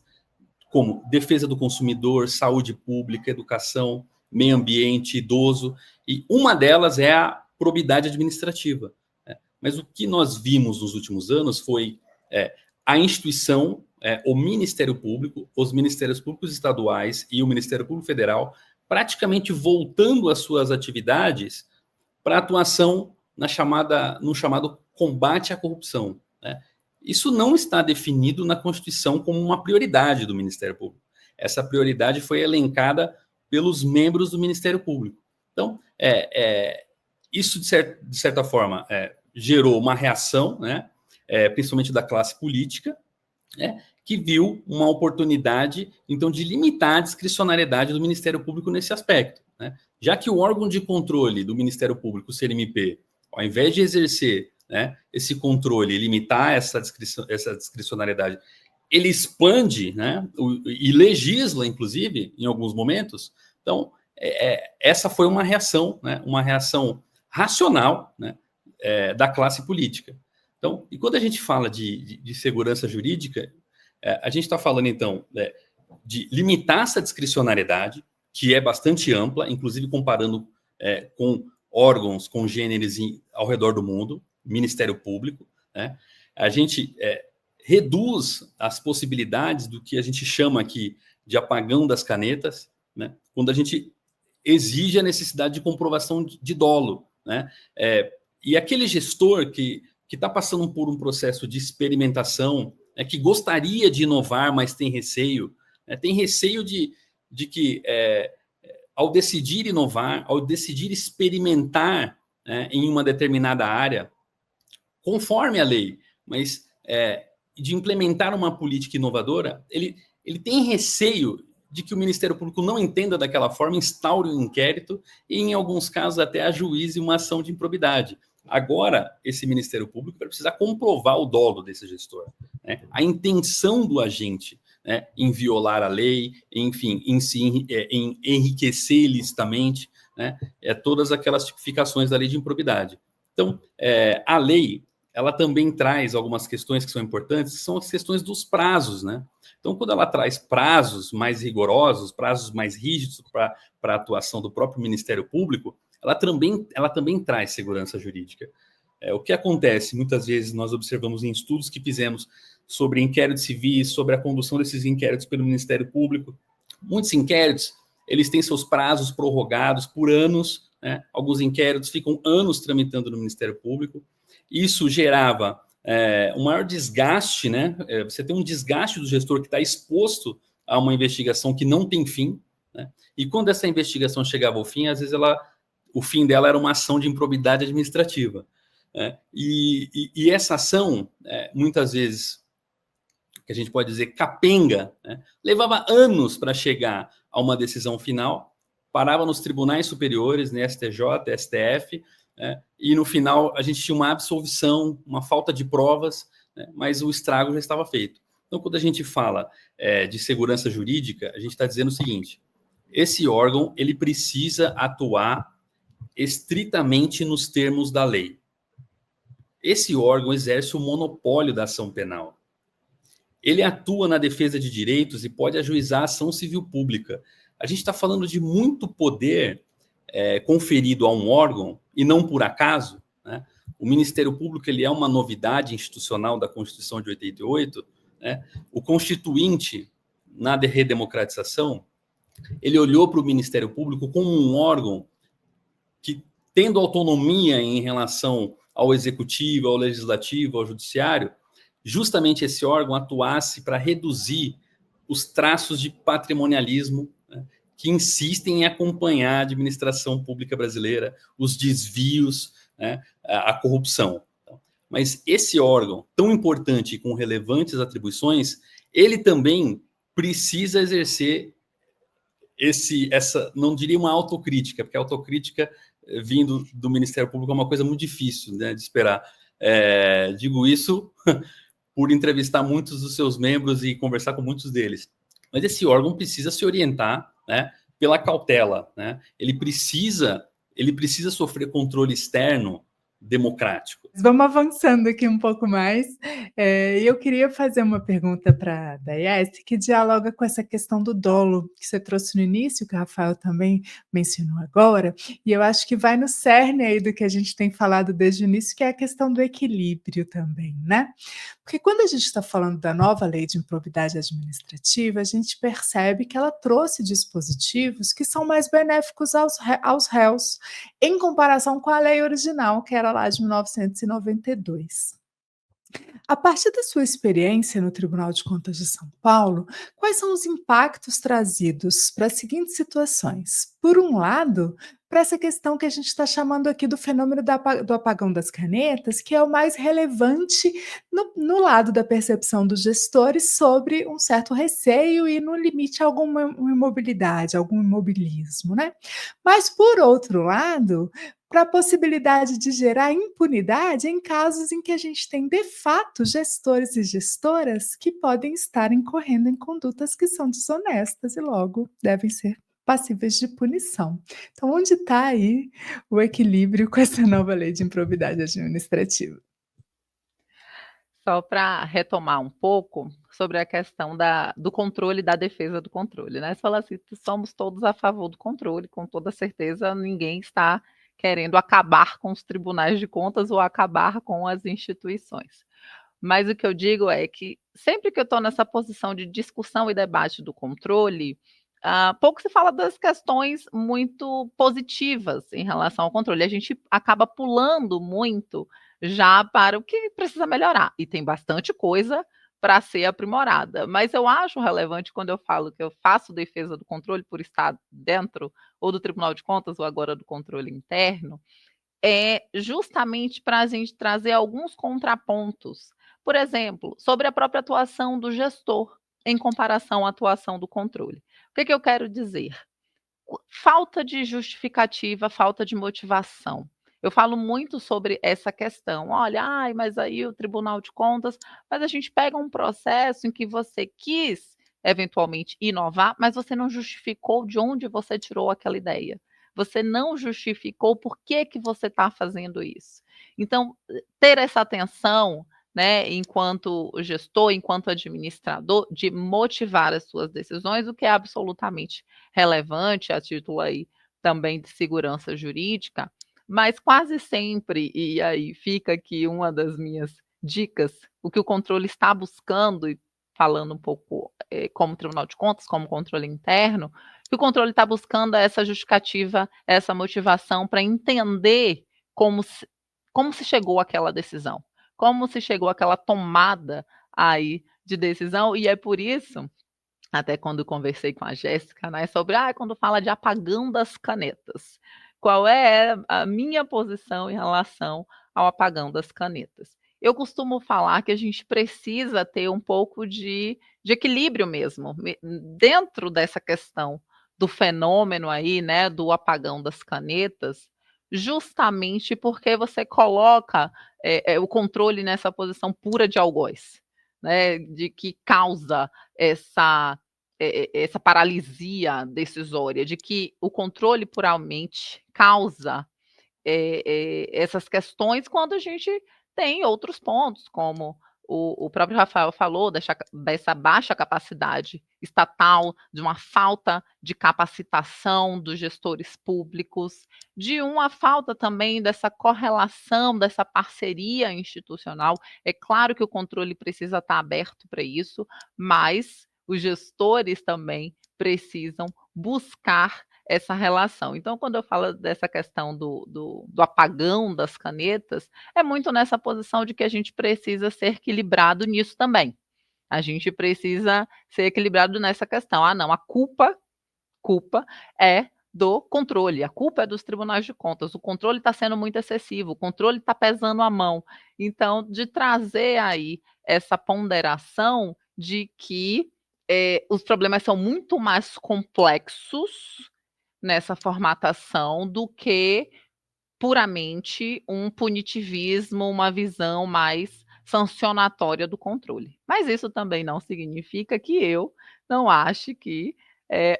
S3: como defesa do consumidor, saúde pública, educação, meio ambiente, idoso, e uma delas é a probidade administrativa. Né? Mas o que nós vimos nos últimos anos foi a instituição, o Ministério Público, os Ministérios Públicos Estaduais e o Ministério Público Federal praticamente voltando às suas atividades para atuação no chamado combate à corrupção, né? Isso não está definido na Constituição como uma prioridade do Ministério Público. Essa prioridade foi elencada pelos membros do Ministério Público. Então, isso, de certa forma, gerou uma reação, né, principalmente da classe política, né, que viu uma oportunidade, então, de limitar a discricionariedade do Ministério Público nesse aspecto, né? Já que o órgão de controle do Ministério Público, o CNMP, ao invés de exercer, né, esse controle e limitar essa discricionariedade, ele expande, né, e legisla, inclusive, em alguns momentos. Então, essa foi uma reação, né, uma reação racional, né, da classe política. Então, e quando a gente fala de segurança jurídica, a gente está falando, então, de limitar essa discricionariedade, que é bastante ampla, inclusive comparando com órgãos congêneres ao redor do mundo, Ministério Público, né? A gente reduz as possibilidades do que a gente chama aqui de apagão das canetas, né? Quando a gente exige a necessidade de comprovação de dolo, né? E aquele gestor que está passando por um processo de experimentação, né, que gostaria de inovar, mas tem receio, né? Tem receio de que, ao decidir inovar, ao decidir experimentar, né, em uma determinada área, conforme a lei, mas de implementar uma política inovadora, ele tem receio de que o Ministério Público não entenda daquela forma, instaure um inquérito e, em alguns casos, até ajuize uma ação de improbidade. Agora, esse Ministério Público vai precisar comprovar o dolo desse gestor, né? A intenção do agente, né, em violar a lei, enfim, em enriquecer ilicitamente, né, todas aquelas tipificações da lei de improbidade. Então, a lei, ela também traz algumas questões que são importantes, que são as questões dos prazos, né? Então, quando ela traz prazos mais rigorosos, prazos mais rígidos para a atuação do próprio Ministério Público, ela também traz segurança jurídica. O que acontece, muitas vezes, nós observamos em estudos que fizemos sobre inquéritos civis, sobre a condução desses inquéritos pelo Ministério Público, muitos inquéritos, eles têm seus prazos prorrogados por anos, né? Alguns inquéritos ficam anos tramitando no Ministério Público. Isso gerava um maior desgaste, né? Você tem um desgaste do gestor que está exposto a uma investigação que não tem fim, né? E quando essa investigação chegava ao fim, às vezes o fim dela era uma ação de improbidade administrativa, né? E essa ação, muitas vezes, que a gente pode dizer capenga, né, levava anos para chegar a uma decisão final, parava nos tribunais superiores, né, STJ, STF, né, e no final a gente tinha uma absolvição, uma falta de provas, né, mas o estrago já estava feito. Então, quando a gente fala de segurança jurídica, a gente está dizendo o seguinte: esse órgão ele precisa atuar estritamente nos termos da lei. Esse órgão exerce o monopólio da ação penal. Ele atua na defesa de direitos e pode ajuizar a ação civil pública. A gente está falando de muito poder conferido a um órgão, e não por acaso, né? O Ministério Público ele é uma novidade institucional da Constituição de 88, né? O Constituinte, na redemocratização, ele olhou para o Ministério Público como um órgão que, tendo autonomia em relação ao Executivo, ao Legislativo, ao Judiciário, justamente esse órgão atuasse para reduzir os traços de patrimonialismo, né, que insistem em acompanhar a administração pública brasileira, os desvios, né, a corrupção. Mas esse órgão, tão importante e com relevantes atribuições, ele também precisa exercer essa, não diria uma autocrítica, porque a autocrítica vindo do Ministério Público é uma coisa muito difícil, né, de esperar. Digo isso por entrevistar muitos dos seus membros e conversar com muitos deles. Mas esse órgão precisa se orientar, né, pela cautela, né? Ele precisa sofrer controle externo democrático.
S1: Vamos avançando aqui um pouco mais. Eu queria fazer uma pergunta para a Daiane, que dialoga com essa questão do dolo que você trouxe no início, que o Rafael também mencionou agora, e eu acho que vai no cerne aí do que a gente tem falado desde o início, que é a questão do equilíbrio também, né? Porque quando a gente está falando da nova lei de improbidade administrativa, a gente percebe que ela trouxe dispositivos que são mais benéficos aos réus, em comparação com a lei original, que era lá de 1992. A partir da sua experiência no Tribunal de Contas de São Paulo, quais são os impactos trazidos para as seguintes situações? Por um lado, para essa questão que a gente está chamando aqui do fenômeno do apagão das canetas, que é o mais relevante no lado da percepção dos gestores sobre um certo receio e, no limite, alguma imobilidade, algum imobilismo, né? Mas, por outro lado, para a possibilidade de gerar impunidade em casos em que a gente tem, de fato, gestores e gestoras que podem estar incorrendo em condutas que são desonestas e, logo, devem ser passíveis de punição. Então, onde está aí o equilíbrio com essa nova lei de improbidade administrativa?
S2: Só para retomar um pouco sobre a questão do controle e da defesa do controle, né? Você fala assim, somos todos a favor do controle, com toda certeza ninguém está querendo acabar com os tribunais de contas ou acabar com as instituições. Mas o que eu digo é que sempre que eu estou nessa posição de discussão e debate do controle, pouco se fala das questões muito positivas em relação ao controle. A gente acaba pulando muito já para o que precisa melhorar, e tem bastante coisa para ser aprimorada. Mas eu acho relevante quando eu falo que eu faço defesa do controle por estar dentro ou do Tribunal de Contas ou agora do controle interno, é justamente para a gente trazer alguns contrapontos. Por exemplo, sobre a própria atuação do gestor em comparação à atuação do controle. O que eu quero dizer? Falta de justificativa, falta de motivação. Eu falo muito sobre essa questão. Olha, ai, mas aí o Tribunal de Contas, mas a gente pega um processo em que você quis eventualmente inovar, mas você não justificou de onde você tirou aquela ideia. Você não justificou por que que você está fazendo isso. Então, ter essa atenção, né, enquanto gestor, enquanto administrador, de motivar as suas decisões, o que é absolutamente relevante a título aí também de segurança jurídica, mas quase sempre, e aí fica aqui uma das minhas dicas, o que o controle está buscando, e falando um pouco como Tribunal de Contas, como controle interno, que o controle está buscando essa justificativa, essa motivação para entender como se chegou àquela decisão, como se chegou àquela tomada aí de decisão, e é por isso até quando conversei com a Jéssica, né, sobre, quando fala de apagão das canetas, qual é a minha posição em relação ao apagão das canetas? Eu costumo falar que a gente precisa ter um pouco de equilíbrio mesmo, dentro dessa questão do fenômeno aí, né, do apagão das canetas, justamente porque você coloca o controle nessa posição pura de algoz, né, de que causa essa paralisia decisória, de que o controle puramente causa essas questões, quando a gente tem outros pontos, como o próprio Rafael falou, dessa baixa capacidade estatal, de uma falta de capacitação dos gestores públicos, de uma falta também dessa correlação, dessa parceria institucional. É claro que o controle precisa estar aberto para isso, mas os gestores também precisam buscar essa relação. Então, quando eu falo dessa questão do apagão das canetas, é muito nessa posição de que a gente precisa ser equilibrado nisso também. A gente precisa ser equilibrado nessa questão. Não, a culpa culpa é do controle, a culpa é dos tribunais de contas, o controle está sendo muito excessivo, o controle está pesando a mão. Então, de trazer aí essa ponderação de que os problemas são muito mais complexos nessa formatação do que puramente um punitivismo, uma visão mais sancionatória do controle. Mas isso também não significa que eu não ache que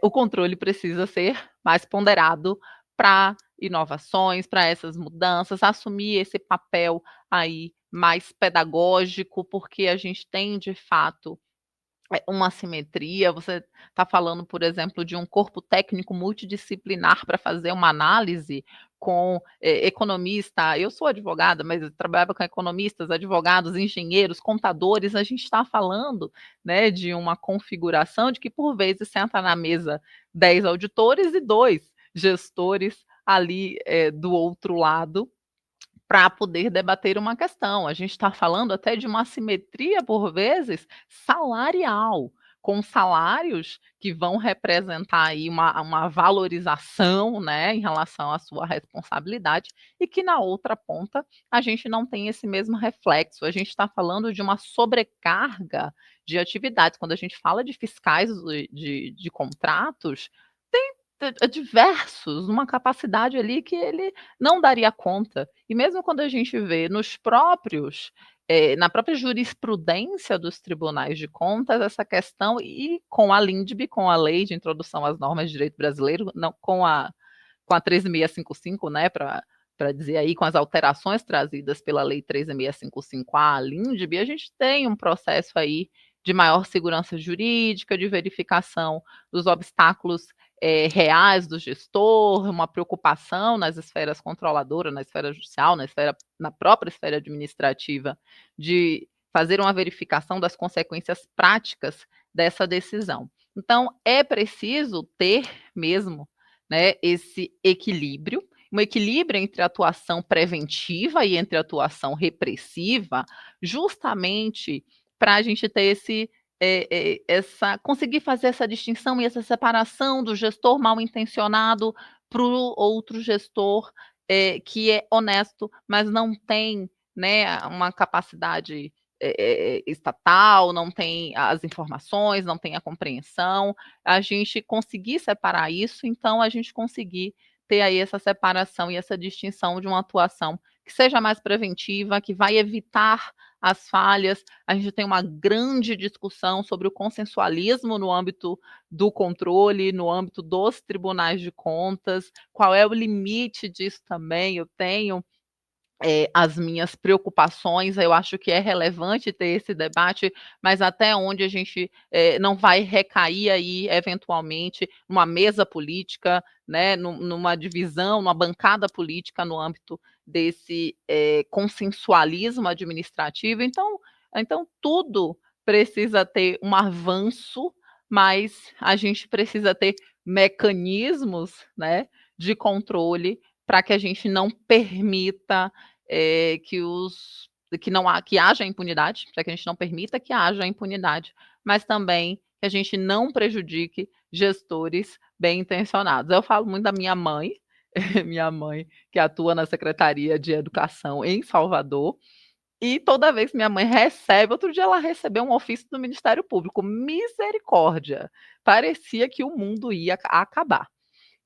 S2: o controle precisa ser mais ponderado para inovações, para essas mudanças, assumir esse papel aí mais pedagógico, porque a gente tem de fato uma assimetria. Você está falando, por exemplo, de um corpo técnico multidisciplinar para fazer uma análise com economista. Eu sou advogada, mas eu trabalhava com economistas, advogados, engenheiros, contadores. A gente está falando, né, de uma configuração de que, por vezes, senta na mesa 10 auditores e 2 gestores ali do outro lado para poder debater uma questão. A gente está falando até de uma assimetria, por vezes, salarial, com salários que vão representar aí uma valorização, né, em relação à sua responsabilidade, e que na outra ponta a gente não tem esse mesmo reflexo. A gente está falando de uma sobrecarga de atividades. Quando a gente fala de fiscais de contratos, diversos, numa capacidade ali que ele não daria conta. E mesmo quando a gente vê nos próprios na própria jurisprudência dos tribunais de contas, essa questão, e com a LINDB, com a Lei de Introdução às Normas de Direito Brasileiro, não, com a 13655, né, para dizer aí, com as alterações trazidas pela Lei 13655 à LINDB, a gente tem um processo aí de maior segurança jurídica, de verificação dos obstáculos reais do gestor, uma preocupação nas esferas controladoras, na esfera judicial, na própria esfera administrativa, de fazer uma verificação das consequências práticas dessa decisão. Então, é preciso ter mesmo, né, esse equilíbrio, um equilíbrio entre a atuação preventiva e entre a atuação repressiva, justamente para a gente ter conseguir fazer essa distinção e essa separação do gestor mal intencionado para o outro gestor que é honesto, mas não tem, né, uma capacidade estatal, não tem as informações, não tem a compreensão. A gente conseguir separar isso, então a gente conseguir ter aí essa separação e essa distinção de uma atuação que seja mais preventiva, que vai evitar as falhas. A gente tem uma grande discussão sobre o consensualismo no âmbito do controle, no âmbito dos tribunais de contas, qual é o limite disso também. Eu tenho as minhas preocupações, eu acho que é relevante ter esse debate, mas até onde a gente não vai recair aí, eventualmente, numa mesa política, né, numa divisão, numa bancada política no âmbito desse consensualismo administrativo. Então, tudo precisa ter um avanço, mas a gente precisa ter mecanismos, né, de controle para que a gente não permita que haja impunidade, para que a gente não permita que haja impunidade, mas também que a gente não prejudique gestores bem intencionados. Eu falo muito da minha mãe, minha mãe que atua na Secretaria de Educação em Salvador, e toda vez que minha mãe recebe, outro dia ela recebeu um ofício do Ministério Público, misericórdia, parecia que o mundo ia acabar.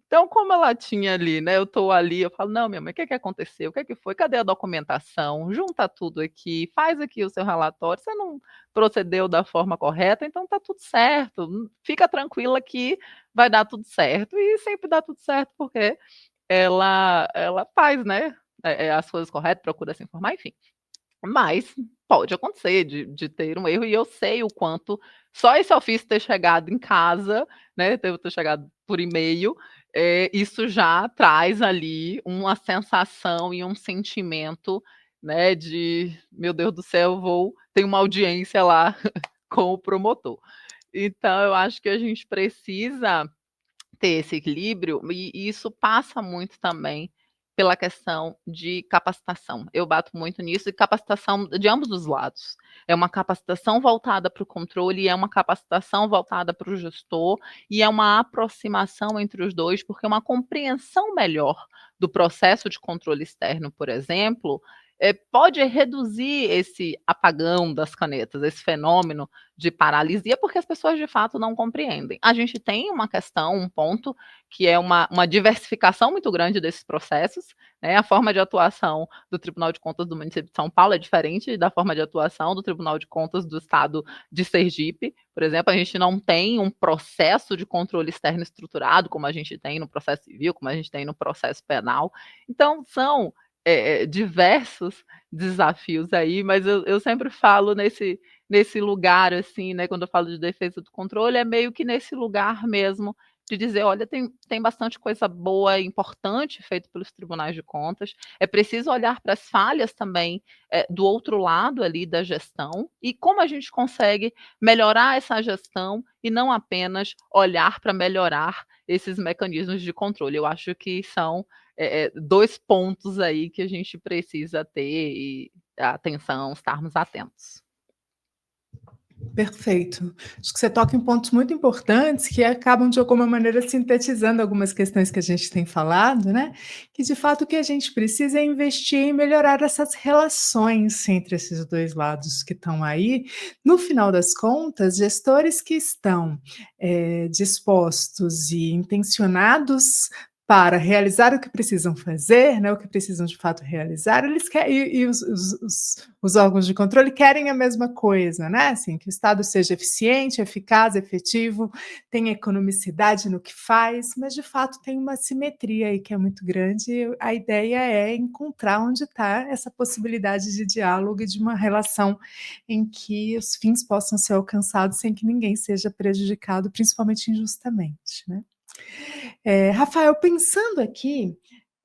S2: Então, como ela tinha ali, né, eu estou ali, eu falo: "Não, minha mãe, o que que aconteceu? O que que foi? Cadê a documentação? Junta tudo aqui, faz aqui o seu relatório, você não procedeu da forma correta, então tá tudo certo, fica tranquila que vai dar tudo certo", e sempre dá tudo certo, porque ela faz, né, as coisas corretas, procura se informar, enfim. Mas pode acontecer de ter um erro, e eu sei o quanto só esse ofício ter chegado em casa, né, ter chegado por e-mail, isso já traz ali uma sensação e um sentimento, né, de: "Meu Deus do céu, vou ter uma audiência lá com o promotor". Então eu acho que a gente precisa ter esse equilíbrio, e isso passa muito também pela questão de capacitação. Eu bato muito nisso, e capacitação de ambos os lados. É uma capacitação voltada para o controle, é uma capacitação voltada para o gestor, e é uma aproximação entre os dois, porque uma compreensão melhor do processo de controle externo, por exemplo, pode reduzir esse apagão das canetas, esse fenômeno de paralisia, porque as pessoas de fato não compreendem. A gente tem uma questão, um ponto, que é uma diversificação muito grande desses processos, né? A forma de atuação do Tribunal de Contas do município de São Paulo é diferente da forma de atuação do Tribunal de Contas do estado de Sergipe. Por exemplo, a gente não tem um processo de controle externo estruturado, como a gente tem no processo civil, como a gente tem no processo penal. Então, são diversos desafios aí, mas eu sempre falo nesse lugar, assim, né, quando eu falo de defesa do controle, é meio que nesse lugar mesmo de dizer: olha, tem bastante coisa boa e importante feito pelos tribunais de contas, é preciso olhar para as falhas também, do outro lado ali da gestão, e como a gente consegue melhorar essa gestão e não apenas olhar para melhorar esses mecanismos de controle. Eu acho que são 2 pontos aí que a gente precisa ter e atenção, estarmos atentos.
S1: Perfeito. Acho que você toca em pontos muito importantes que acabam, de alguma maneira, sintetizando algumas questões que a gente tem falado, né? Que de fato o que a gente precisa é investir em melhorar essas relações entre esses dois lados que estão aí. No final das contas, gestores que estão dispostos e intencionados para realizar o que precisam fazer, né, o que precisam de fato realizar, eles querem, e os órgãos de controle querem a mesma coisa, né? Assim, que o Estado seja eficiente, eficaz, efetivo, tenha economicidade no que faz, mas de fato tem uma simetria aí que é muito grande. E a ideia é encontrar onde está essa possibilidade de diálogo e de uma relação em que os fins possam ser alcançados sem que ninguém seja prejudicado, principalmente injustamente, né? Rafael, pensando aqui,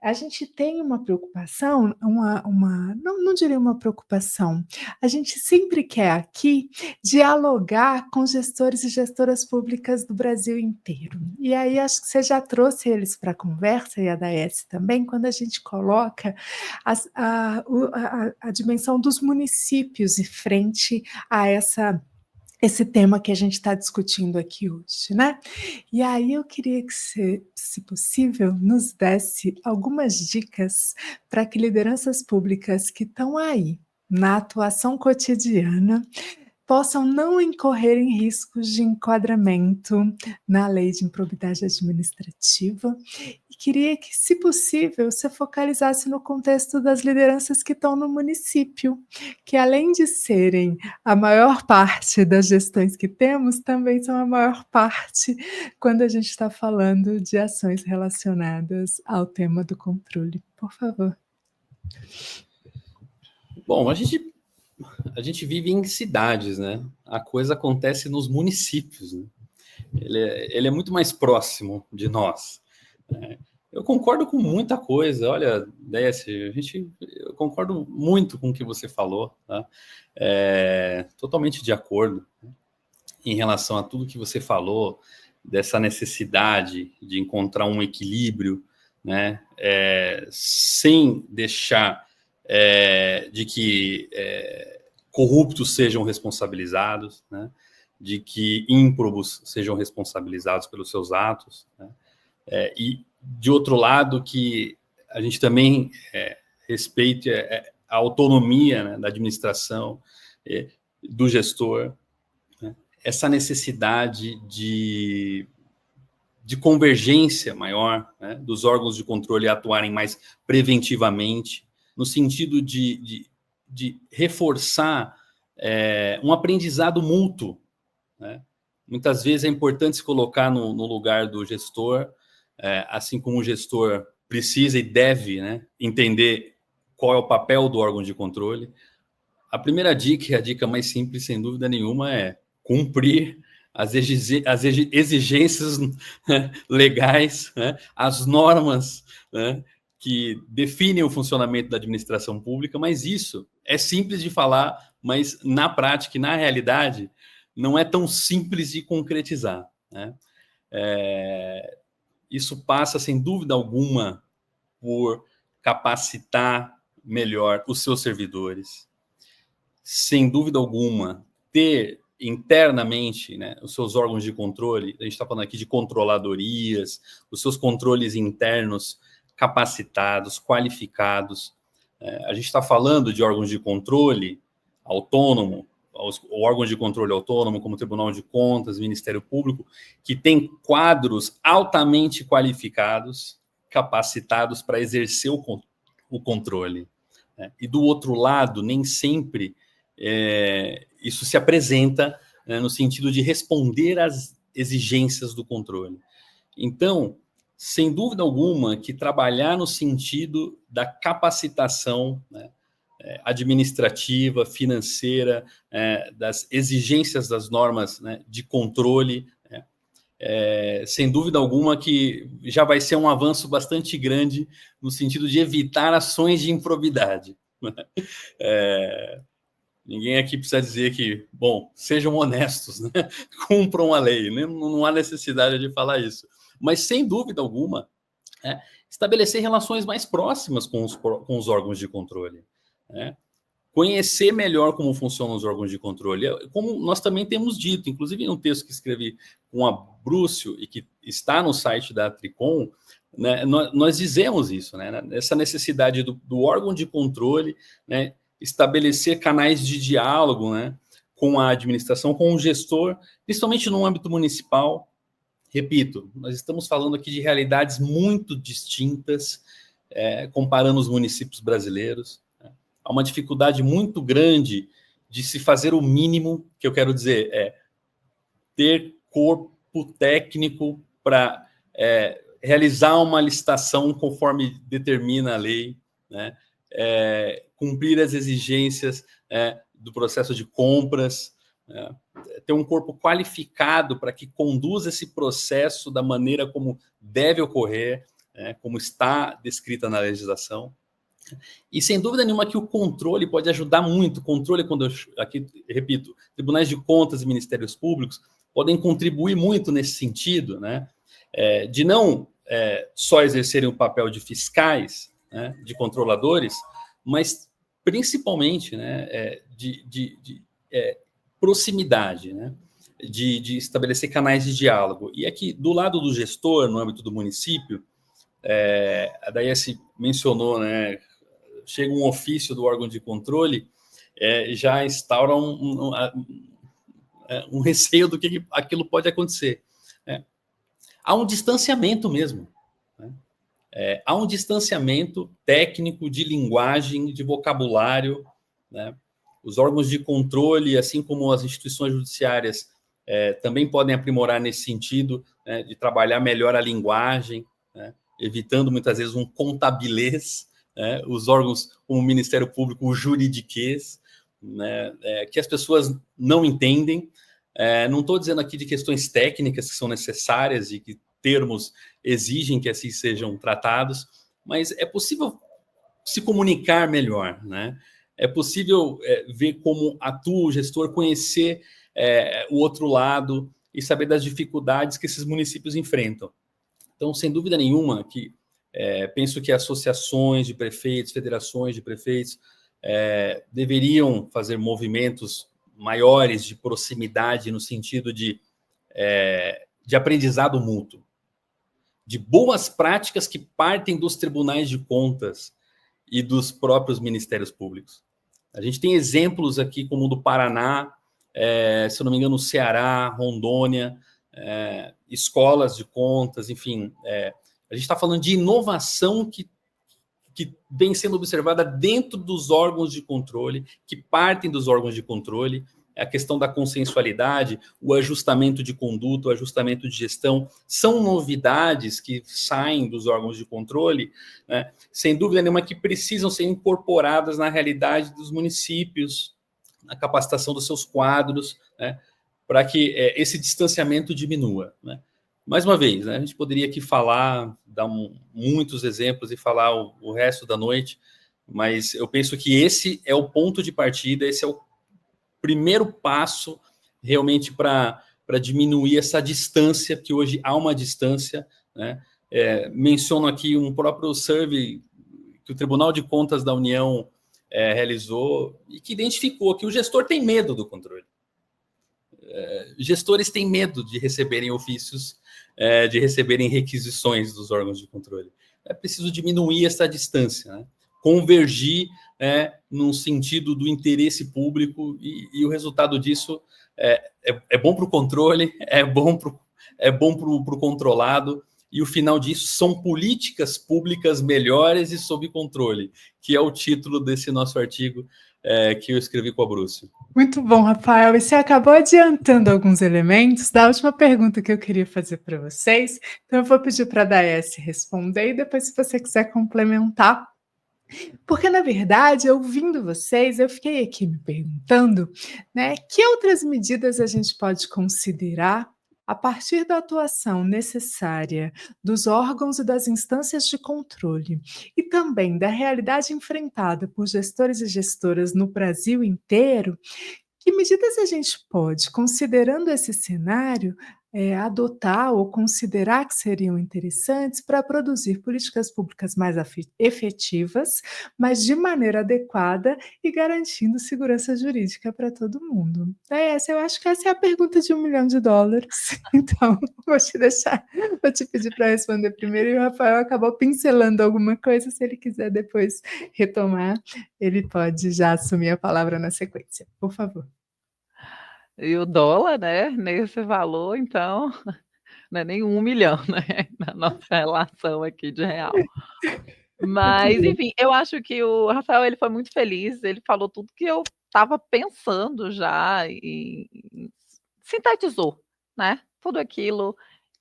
S1: a gente tem uma preocupação, não diria uma preocupação, a gente sempre quer aqui dialogar com gestores e gestoras públicas do Brasil inteiro. E aí acho que você já trouxe eles para a conversa, e a Daes também, quando a gente coloca a dimensão dos municípios em frente a esse tema que a gente está discutindo aqui hoje, né? E aí eu queria que você, se possível, nos desse algumas dicas para que lideranças públicas que estão aí na atuação cotidiana possam não incorrer em riscos de enquadramento na lei de improbidade administrativa. E queria que, se possível, você focalizasse no contexto das lideranças que estão no município, que além de serem a maior parte das gestões que temos, também são a maior parte quando a gente está falando de ações relacionadas ao tema do controle. Por favor.
S3: Bom, a gente vive em cidades, né? A coisa acontece nos municípios, né? Ele é muito mais próximo de nós, né? Eu concordo com muita coisa. Olha, Décio, eu concordo muito com o que você falou, tá? Totalmente de acordo, né, em relação a tudo que você falou, dessa necessidade de encontrar um equilíbrio, né? Sem deixar de que corruptos sejam responsabilizados, né? De que ímprobos sejam responsabilizados pelos seus atos, né? E, de outro lado, que a gente também respeite a autonomia, né, da administração, do gestor, né? Essa necessidade de convergência maior, né, dos órgãos de controle atuarem mais preventivamente, no sentido de reforçar um aprendizado mútuo, né? Muitas vezes é importante se colocar no lugar do gestor, assim como o gestor precisa e deve, né, entender qual é o papel do órgão de controle. A primeira dica, e a dica mais simples, sem dúvida nenhuma, é cumprir as exigências, né, legais, né, as normas, né, que definem o funcionamento da administração pública, mas isso é simples de falar, mas na prática e na realidade não é tão simples de concretizar, né? Isso passa, sem dúvida alguma, por capacitar melhor os seus servidores, sem dúvida alguma, ter internamente, né, os seus órgãos de controle, a gente está falando aqui de controladorias, os seus controles internos capacitados, qualificados. A gente está falando de órgãos de controle autônomo, órgãos de controle autônomo, como o Tribunal de Contas, Ministério Público, que tem quadros altamente qualificados, capacitados para exercer o controle. Né? E do outro lado, nem sempre isso se apresenta, né, no sentido de responder às exigências do controle. Então, sem dúvida alguma, que trabalhar no sentido da capacitação, né, administrativa, financeira, das exigências das normas, né, de controle, sem dúvida alguma que já vai ser um avanço bastante grande no sentido de evitar ações de improbidade. Ninguém aqui precisa dizer que, bom, sejam honestos, né? Cumpram a lei, né? Não há necessidade de falar isso. Mas, sem dúvida alguma, estabelecer relações mais próximas com os órgãos de controle. Né? Conhecer melhor como funcionam os órgãos de controle. Como nós também temos dito, inclusive em um texto que escrevi com a Brúcio e que está no site da Tricom, né, nós dizemos isso, né? Essa necessidade do órgão de controle, né, estabelecer canais de diálogo, né, com a administração, com o gestor, principalmente no âmbito municipal. Repito, nós estamos falando aqui de realidades muito distintas, comparando os municípios brasileiros. Né? Há uma dificuldade muito grande de se fazer o mínimo, que eu quero dizer, ter corpo técnico para realizar uma licitação conforme determina a lei, né? Cumprir as exigências do processo de compras, ter um corpo qualificado para que conduza esse processo da maneira como deve ocorrer, como está descrita na legislação. E sem dúvida nenhuma que o controle pode ajudar muito. Controle, quando eu aqui repito, tribunais de contas e ministérios públicos podem contribuir muito nesse sentido, né? De não só exercerem o papel de fiscais, né, de controladores, mas principalmente, né, de proximidade, né, de estabelecer canais de diálogo. E aqui, do lado do gestor, no âmbito do município, a Daiane mencionou, né, chega um ofício do órgão de controle, já instaura um receio do que aquilo pode acontecer. Né? Há um distanciamento mesmo. Né? Há um distanciamento técnico de linguagem, de vocabulário. Né? Os órgãos de controle, assim como as instituições judiciárias, também podem aprimorar nesse sentido, né, de trabalhar melhor a linguagem, né, evitando muitas vezes um contabilês, né, os órgãos como o Ministério Público, o juridiquês, né, que as pessoas não entendem. Não estou dizendo aqui de questões técnicas que são necessárias e que termos exigem que assim sejam tratados, mas é possível se comunicar melhor, né? É possível ver como atua o gestor, conhecer o outro lado e saber das dificuldades que esses municípios enfrentam. Então, sem dúvida nenhuma, que penso que associações de prefeitos, federações de prefeitos deveriam fazer movimentos maiores de proximidade no sentido de aprendizado mútuo, de boas práticas que partem dos tribunais de contas e dos próprios ministérios públicos. A gente tem exemplos aqui como o do Paraná, se eu não me engano, o Ceará, Rondônia, escolas de contas, enfim. A gente está falando de inovação que vem sendo observada dentro dos órgãos de controle, que partem dos órgãos de controle, a questão da consensualidade, o ajustamento de conduta, o ajustamento de gestão, são novidades que saem dos órgãos de controle, né, sem dúvida nenhuma que precisam ser incorporadas na realidade dos municípios, na capacitação dos seus quadros, né, para que esse distanciamento diminua. Né. Mais uma vez, né, a gente poderia aqui falar, dar muitos exemplos e falar o resto da noite, mas eu penso que esse é o ponto de partida, esse é o primeiro passo realmente para diminuir essa distância, que hoje há uma distância. Né? Menciono aqui um próprio survey que o Tribunal de Contas da União realizou e que identificou que o gestor tem medo do controle. Gestores têm medo de receberem ofícios, de receberem requisições dos órgãos de controle. É preciso diminuir essa distância, né? Convergir no sentido do interesse público, e o resultado disso é bom para o controle, é bom para o controlado, e o final disso são políticas públicas melhores e sob controle, que é o título desse nosso artigo que eu escrevi com a Brúcio.
S1: Muito bom, Rafael. E você acabou adiantando alguns elementos da última pergunta que eu queria fazer para vocês. Então, eu vou pedir para a Daes responder e depois, se você quiser complementar. Porque, na verdade, ouvindo vocês, eu fiquei aqui me perguntando, né, que outras medidas a gente pode considerar a partir da atuação necessária dos órgãos e das instâncias de controle e também da realidade enfrentada por gestores e gestoras no Brasil inteiro. Que medidas a gente pode, considerando esse cenário, adotar ou considerar que seriam interessantes para produzir políticas públicas mais efetivas, mas de maneira adequada e garantindo segurança jurídica para todo mundo? Eu acho que essa é a pergunta de US$ 1 milhão. Então, vou te pedir para responder primeiro, e o Rafael acabou pincelando alguma coisa. Se ele quiser depois retomar, ele pode já assumir a palavra na sequência. Por favor.
S2: E o dólar, né, nesse valor, então, não é nem 1 milhão, né, na nossa relação aqui de real. Mas, enfim, eu acho que o Rafael, ele foi muito feliz, ele falou tudo que eu estava pensando já e sintetizou, né, tudo aquilo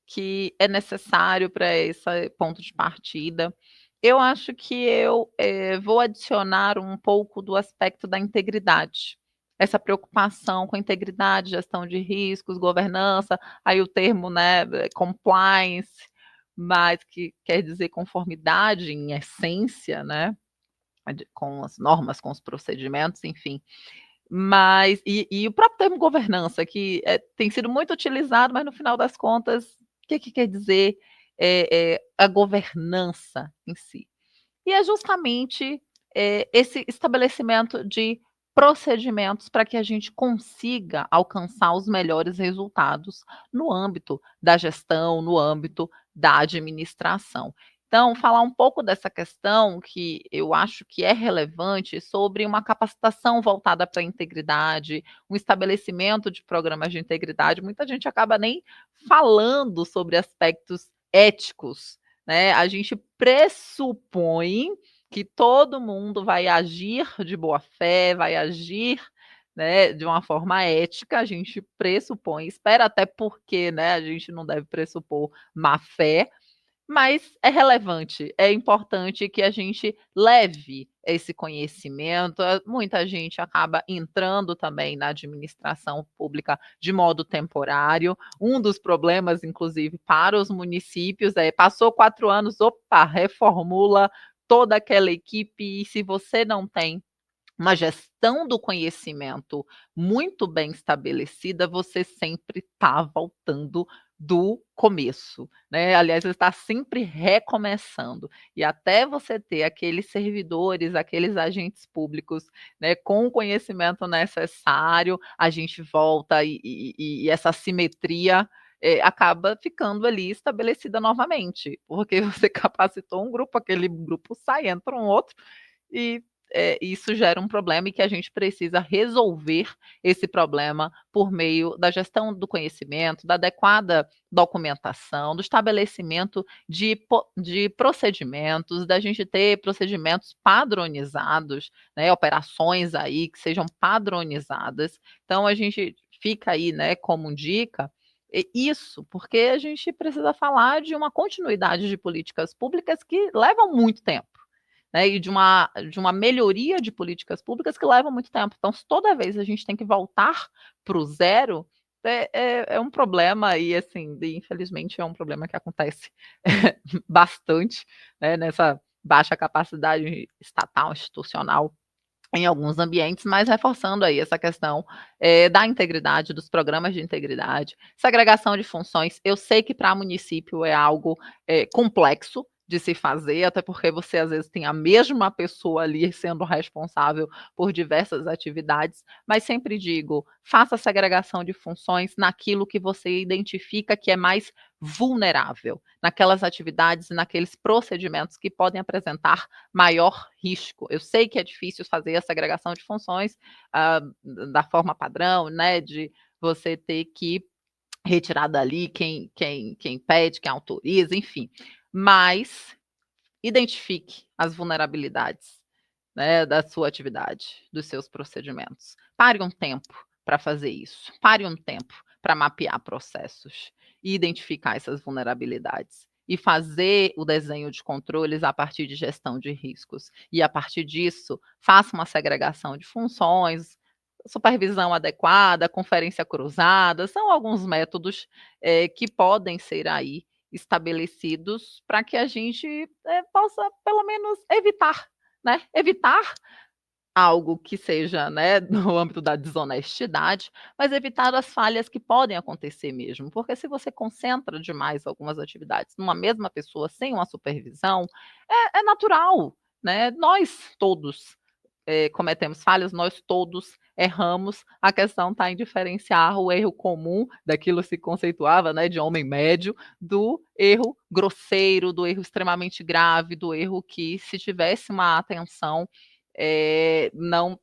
S2: que é necessário para esse ponto de partida. Eu acho que eu, vou adicionar um pouco do aspecto da integridade. Essa preocupação com a integridade, gestão de riscos, governança, aí o termo, né, compliance, mas que quer dizer conformidade em essência, né, com as normas, com os procedimentos, enfim. Mas o próprio termo governança, que tem sido muito utilizado, mas no final das contas, o que quer dizer a governança em si? E é justamente esse estabelecimento de procedimentos para que a gente consiga alcançar os melhores resultados no âmbito da gestão, no âmbito da administração. Então, falar um pouco dessa questão que eu acho que é relevante sobre uma capacitação voltada para a integridade, um estabelecimento de programas de integridade. Muita gente acaba nem falando sobre aspectos éticos, né? A gente pressupõe que todo mundo vai agir de boa fé, vai agir, né, de uma forma ética. A gente pressupõe, espera, até porque, né, a gente não deve pressupor má fé, mas é relevante, é importante que a gente leve esse conhecimento. Muita gente acaba entrando também na administração pública de modo temporário. Um dos problemas, inclusive, para os municípios passou 4 anos, opa, reformula toda aquela equipe, e se você não tem uma gestão do conhecimento muito bem estabelecida, você sempre está voltando do começo, né? Aliás, você está sempre recomeçando. E até você ter aqueles servidores, aqueles agentes públicos, né, com o conhecimento necessário, a gente volta e essa simetria acaba ficando ali estabelecida novamente, porque você capacitou um grupo, aquele grupo sai, entra um outro, e isso gera um problema, e que a gente precisa resolver esse problema por meio da gestão do conhecimento, da adequada documentação, do estabelecimento de procedimentos, da gente ter procedimentos padronizados, né, operações aí que sejam padronizadas. Então a gente fica aí, né, como dica, isso, porque a gente precisa falar de uma continuidade de políticas públicas que levam muito tempo, né, e de uma melhoria de políticas públicas que levam muito tempo. Então, se toda vez a gente tem que voltar para o zero, é um problema, e assim, infelizmente é um problema que acontece bastante, né, nessa baixa capacidade estatal, institucional, em alguns ambientes, mas reforçando aí essa questão da integridade, dos programas de integridade, segregação de funções. Eu sei que para município é algo complexo de se fazer, até porque você às vezes tem a mesma pessoa ali sendo responsável por diversas atividades, mas sempre digo, faça a segregação de funções naquilo que você identifica que é mais vulnerável, naquelas atividades e naqueles procedimentos que podem apresentar maior risco. Eu sei que é difícil fazer a segregação de funções, da forma padrão, né, de você ter que retirar dali quem pede, quem autoriza, enfim. Mas identifique as vulnerabilidades, né, da sua atividade, dos seus procedimentos. Pare um tempo para fazer isso. Pare um tempo para mapear processos e identificar essas vulnerabilidades. E fazer o desenho de controles a partir de gestão de riscos. E a partir disso, faça uma segregação de funções, supervisão adequada, conferência cruzada, são alguns métodos que podem ser aí estabelecidos para que a gente possa pelo menos evitar, né? Evitar algo que seja, né, no âmbito da desonestidade, mas evitar as falhas que podem acontecer mesmo, porque se você concentra demais algumas atividades numa mesma pessoa sem uma supervisão, é natural, né? Nós todos cometemos falhas, nós todos erramos. A questão está em diferenciar o erro comum, daquilo se conceituava, né, de homem médio, do erro grosseiro, do erro extremamente grave, do erro que, se tivesse uma atenção, não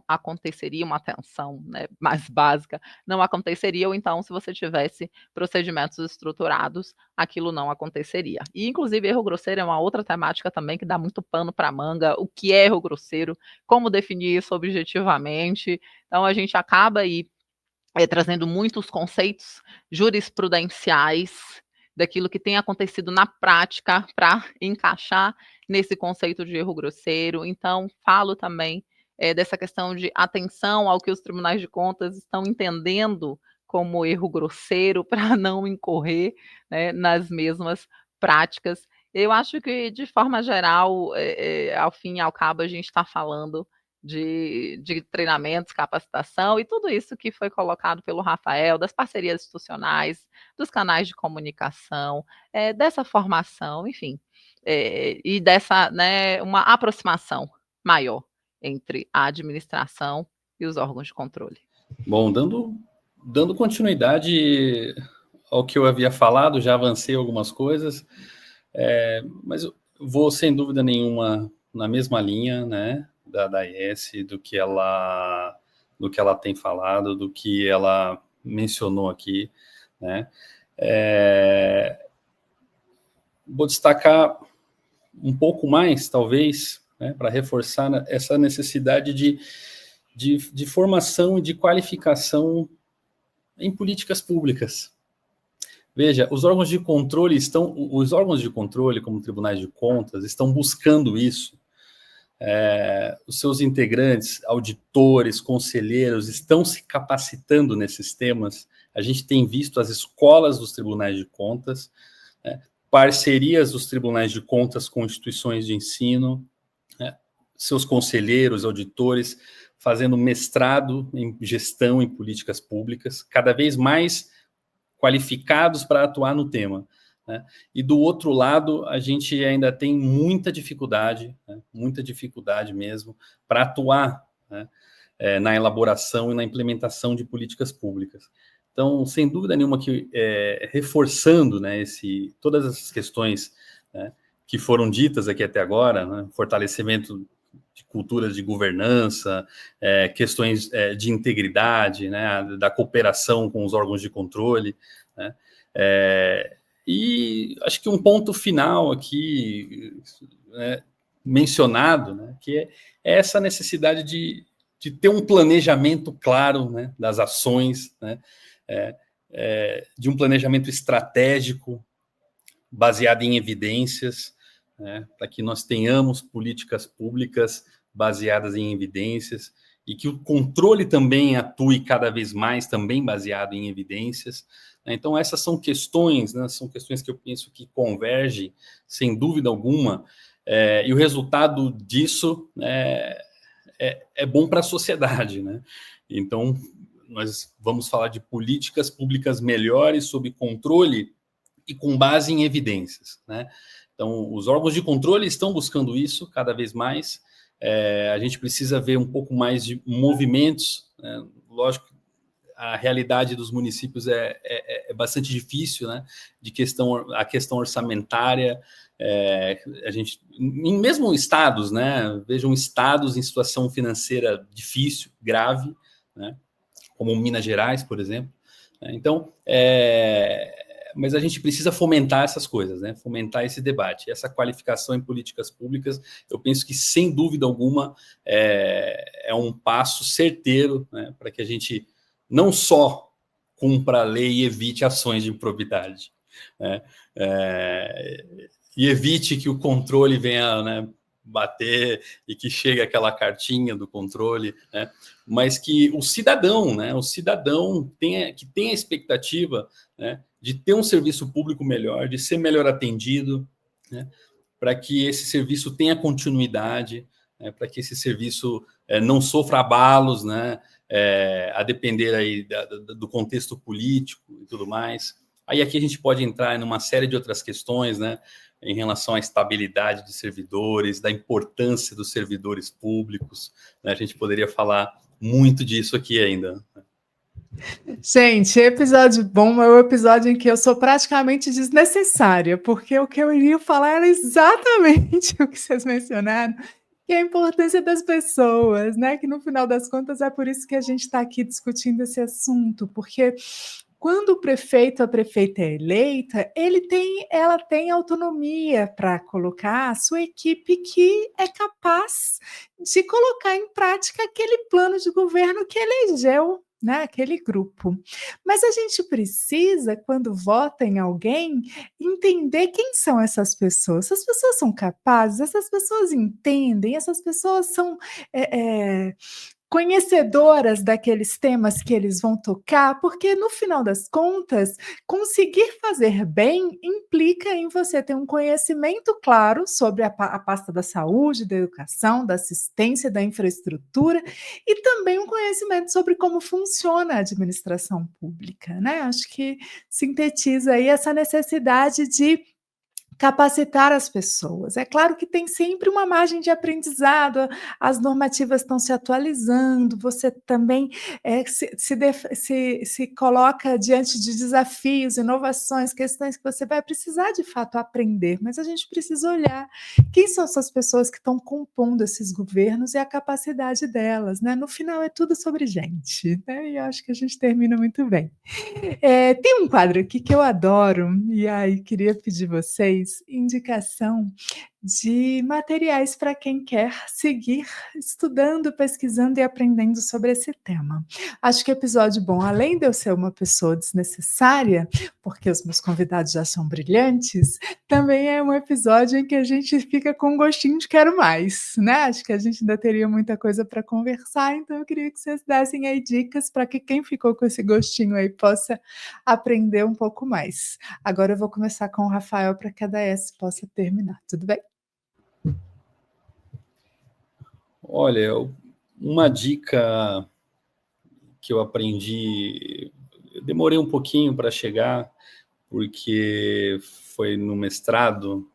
S2: aconteceria uma atenção, né, mais básica, não aconteceria, ou então, se você tivesse procedimentos estruturados, aquilo não aconteceria. E, inclusive, erro grosseiro é uma outra temática também que dá muito pano para manga. O que é erro grosseiro? Como definir isso objetivamente? Então, a gente acaba aí trazendo muitos conceitos jurisprudenciais daquilo que tem acontecido na prática para encaixar nesse conceito de erro grosseiro. Então, falo também dessa questão de atenção ao que os tribunais de contas estão entendendo como erro grosseiro para não incorrer, né, nas mesmas práticas. Eu acho que, de forma geral, ao fim e ao cabo, a gente está falando de treinamentos, capacitação e tudo isso que foi colocado pelo Rafael, das parcerias institucionais, dos canais de comunicação, dessa formação, enfim, e dessa, né, uma aproximação maior entre a administração e os órgãos de controle.
S3: Bom, dando continuidade ao que eu havia falado, já avancei algumas coisas, mas eu vou, sem dúvida nenhuma, na mesma linha, né, da IS, do que ela tem falado, do que ela mencionou aqui, né. Vou destacar um pouco mais, talvez, né, para reforçar essa necessidade de formação e de qualificação em políticas públicas. Veja, os órgãos de controle, como tribunais de contas, estão buscando isso. Os seus integrantes, auditores, conselheiros, estão se capacitando nesses temas. A gente tem visto as escolas dos tribunais de contas, né, parcerias dos tribunais de contas com instituições de ensino, né, seus conselheiros, auditores, fazendo mestrado em gestão em políticas públicas, cada vez mais qualificados para atuar no tema, né? E do outro lado, a gente ainda tem muita dificuldade, né? Muita dificuldade mesmo, para atuar, né, na elaboração e na implementação de políticas públicas. Então, sem dúvida nenhuma que reforçando, né, todas essas questões, né, que foram ditas aqui até agora, né, fortalecimento de culturas de governança, questões de integridade, né, da cooperação com os órgãos de controle, né, e acho que um ponto final aqui, né, mencionado, né, que é essa necessidade de ter um planejamento claro, né, das ações, né, de um planejamento estratégico baseado em evidências, né, para que nós tenhamos políticas públicas baseadas em evidências e que o controle também atue cada vez mais também baseado em evidências. Então, essas são questões, né, são questões que eu penso que convergem, sem dúvida alguma, e o resultado disso é bom para a sociedade, né? Então, nós vamos falar de políticas públicas melhores sob controle e com base em evidências, né? Então, os órgãos de controle estão buscando isso cada vez mais. A gente precisa ver um pouco mais de movimentos, né? Lógico, a realidade dos municípios é bastante difícil, né? A questão orçamentária, a gente, mesmo estados, né? Vejam estados em situação financeira difícil, grave, né? Como Minas Gerais, por exemplo. Então, mas a gente precisa fomentar essas coisas, né? Fomentar esse debate. Essa qualificação em políticas públicas, eu penso que, sem dúvida alguma, é um passo certeiro, né, para que a gente não só cumpra a lei e evite ações de improbidade, né? E evite que o controle venha, né, bater e que chegue aquela cartinha do controle, né? Mas que o cidadão, né, que tenha a expectativa, né, de ter um serviço público melhor, de ser melhor atendido, né, para que esse serviço tenha continuidade, né, para que esse serviço não sofra abalos, né, a depender aí do contexto político e tudo mais. Aí aqui a gente pode entrar em uma série de outras questões, né, em relação à estabilidade de servidores, da importância dos servidores públicos, né? A gente poderia falar muito disso aqui ainda.
S1: Gente, episódio bom é o episódio em que eu sou praticamente desnecessária, porque o que eu iria falar era exatamente o que vocês mencionaram, que é a importância das pessoas, né? Que no final das contas é por isso que a gente está aqui discutindo esse assunto, porque quando o prefeito, a prefeita é eleita, ela tem autonomia para colocar a sua equipe que é capaz de colocar em prática aquele plano de governo que elegeu, né, aquele grupo. Mas a gente precisa, quando vota em alguém, entender quem são essas pessoas. Essas pessoas são capazes, essas pessoas entendem, essas pessoas são conhecedoras daqueles temas que eles vão tocar, porque no final das contas, conseguir fazer bem implica em você ter um conhecimento claro sobre a pasta da saúde, da educação, da assistência, da infraestrutura e também um conhecimento sobre como funciona a administração pública, né? Acho que sintetiza aí essa necessidade de capacitar as pessoas. É claro que tem sempre uma margem de aprendizado, as normativas estão se atualizando, você também se coloca diante de desafios, inovações, questões que você vai precisar de fato aprender, mas a gente precisa olhar quem são essas pessoas que estão compondo esses governos e a capacidade delas, né? No final é tudo sobre gente, né? E eu acho que a gente termina muito bem. Tem um quadro aqui que eu adoro, e aí queria pedir vocês indicação de materiais para quem quer seguir estudando, pesquisando e aprendendo sobre esse tema. Acho que episódio bom, além de eu ser uma pessoa desnecessária, porque os meus convidados já são brilhantes, também é um episódio em que a gente fica com um gostinho de quero mais, né? Acho que a gente ainda teria muita coisa para conversar, então eu queria que vocês dessem aí dicas para que quem ficou com esse gostinho aí possa aprender um pouco mais. Agora eu vou começar com o Rafael para que a Daes possa terminar, tudo bem?
S3: Olha, uma dica que eu aprendi, eu demorei um pouquinho para chegar, porque foi no mestrado,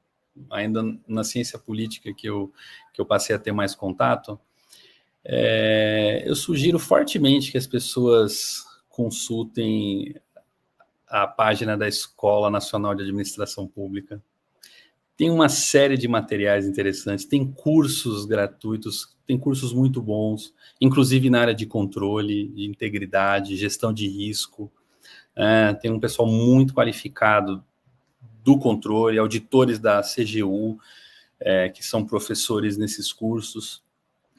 S3: ainda na ciência política, que eu passei a ter mais contato. Eu sugiro fortemente que as pessoas consultem a página da Escola Nacional de Administração Pública. Tem uma série de materiais interessantes, tem cursos gratuitos, tem cursos muito bons, inclusive na área de controle, de integridade, gestão de risco. Tem um pessoal muito qualificado do controle, auditores da CGU, que são professores nesses cursos.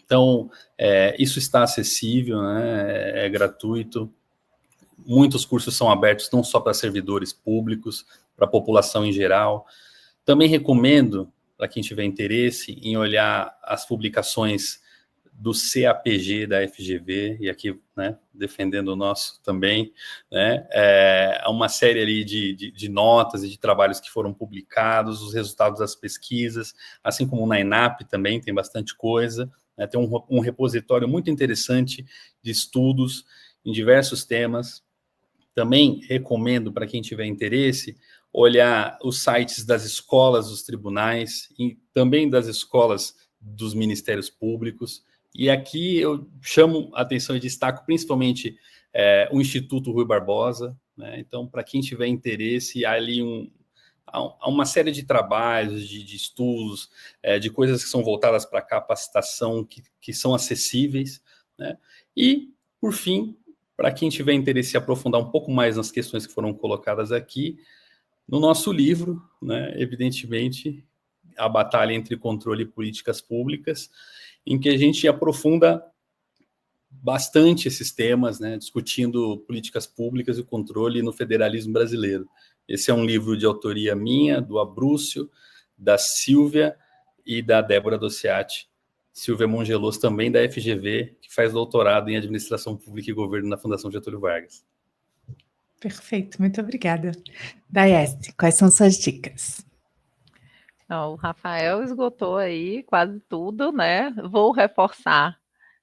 S3: Então, isso está acessível, né? É gratuito. Muitos cursos são abertos não só para servidores públicos, para a população em geral. Também recomendo, para quem tiver interesse, em olhar as publicações do CAPG da FGV, e aqui, né, defendendo o nosso também, né, uma série ali de notas e de trabalhos que foram publicados, os resultados das pesquisas, assim como na ENAP também tem bastante coisa, né, tem um repositório muito interessante de estudos em diversos temas. Também recomendo, para quem tiver interesse, olhar os sites das escolas dos tribunais e também das escolas dos ministérios públicos. E aqui eu chamo a atenção e destaco principalmente o Instituto Rui Barbosa, né? Então, para quem tiver interesse, há ali há uma série de trabalhos, de estudos, de coisas que são voltadas para a capacitação, que são acessíveis, né? E, por fim, para quem tiver interesse em aprofundar um pouco mais nas questões que foram colocadas aqui, no nosso livro, né, evidentemente, A Batalha entre Controle e Políticas Públicas, em que a gente aprofunda bastante esses temas, né, discutindo políticas públicas e o controle no federalismo brasileiro. Esse é um livro de autoria minha, do Abrúcio, da Silvia e da Débora Dossiati. Silvia Mongelos, também da FGV, que faz doutorado em Administração Pública e Governo na Fundação Getúlio Vargas.
S1: Perfeito, muito obrigada. Daiane, quais são suas dicas?
S2: Não, o Rafael esgotou aí quase tudo, né? Vou reforçar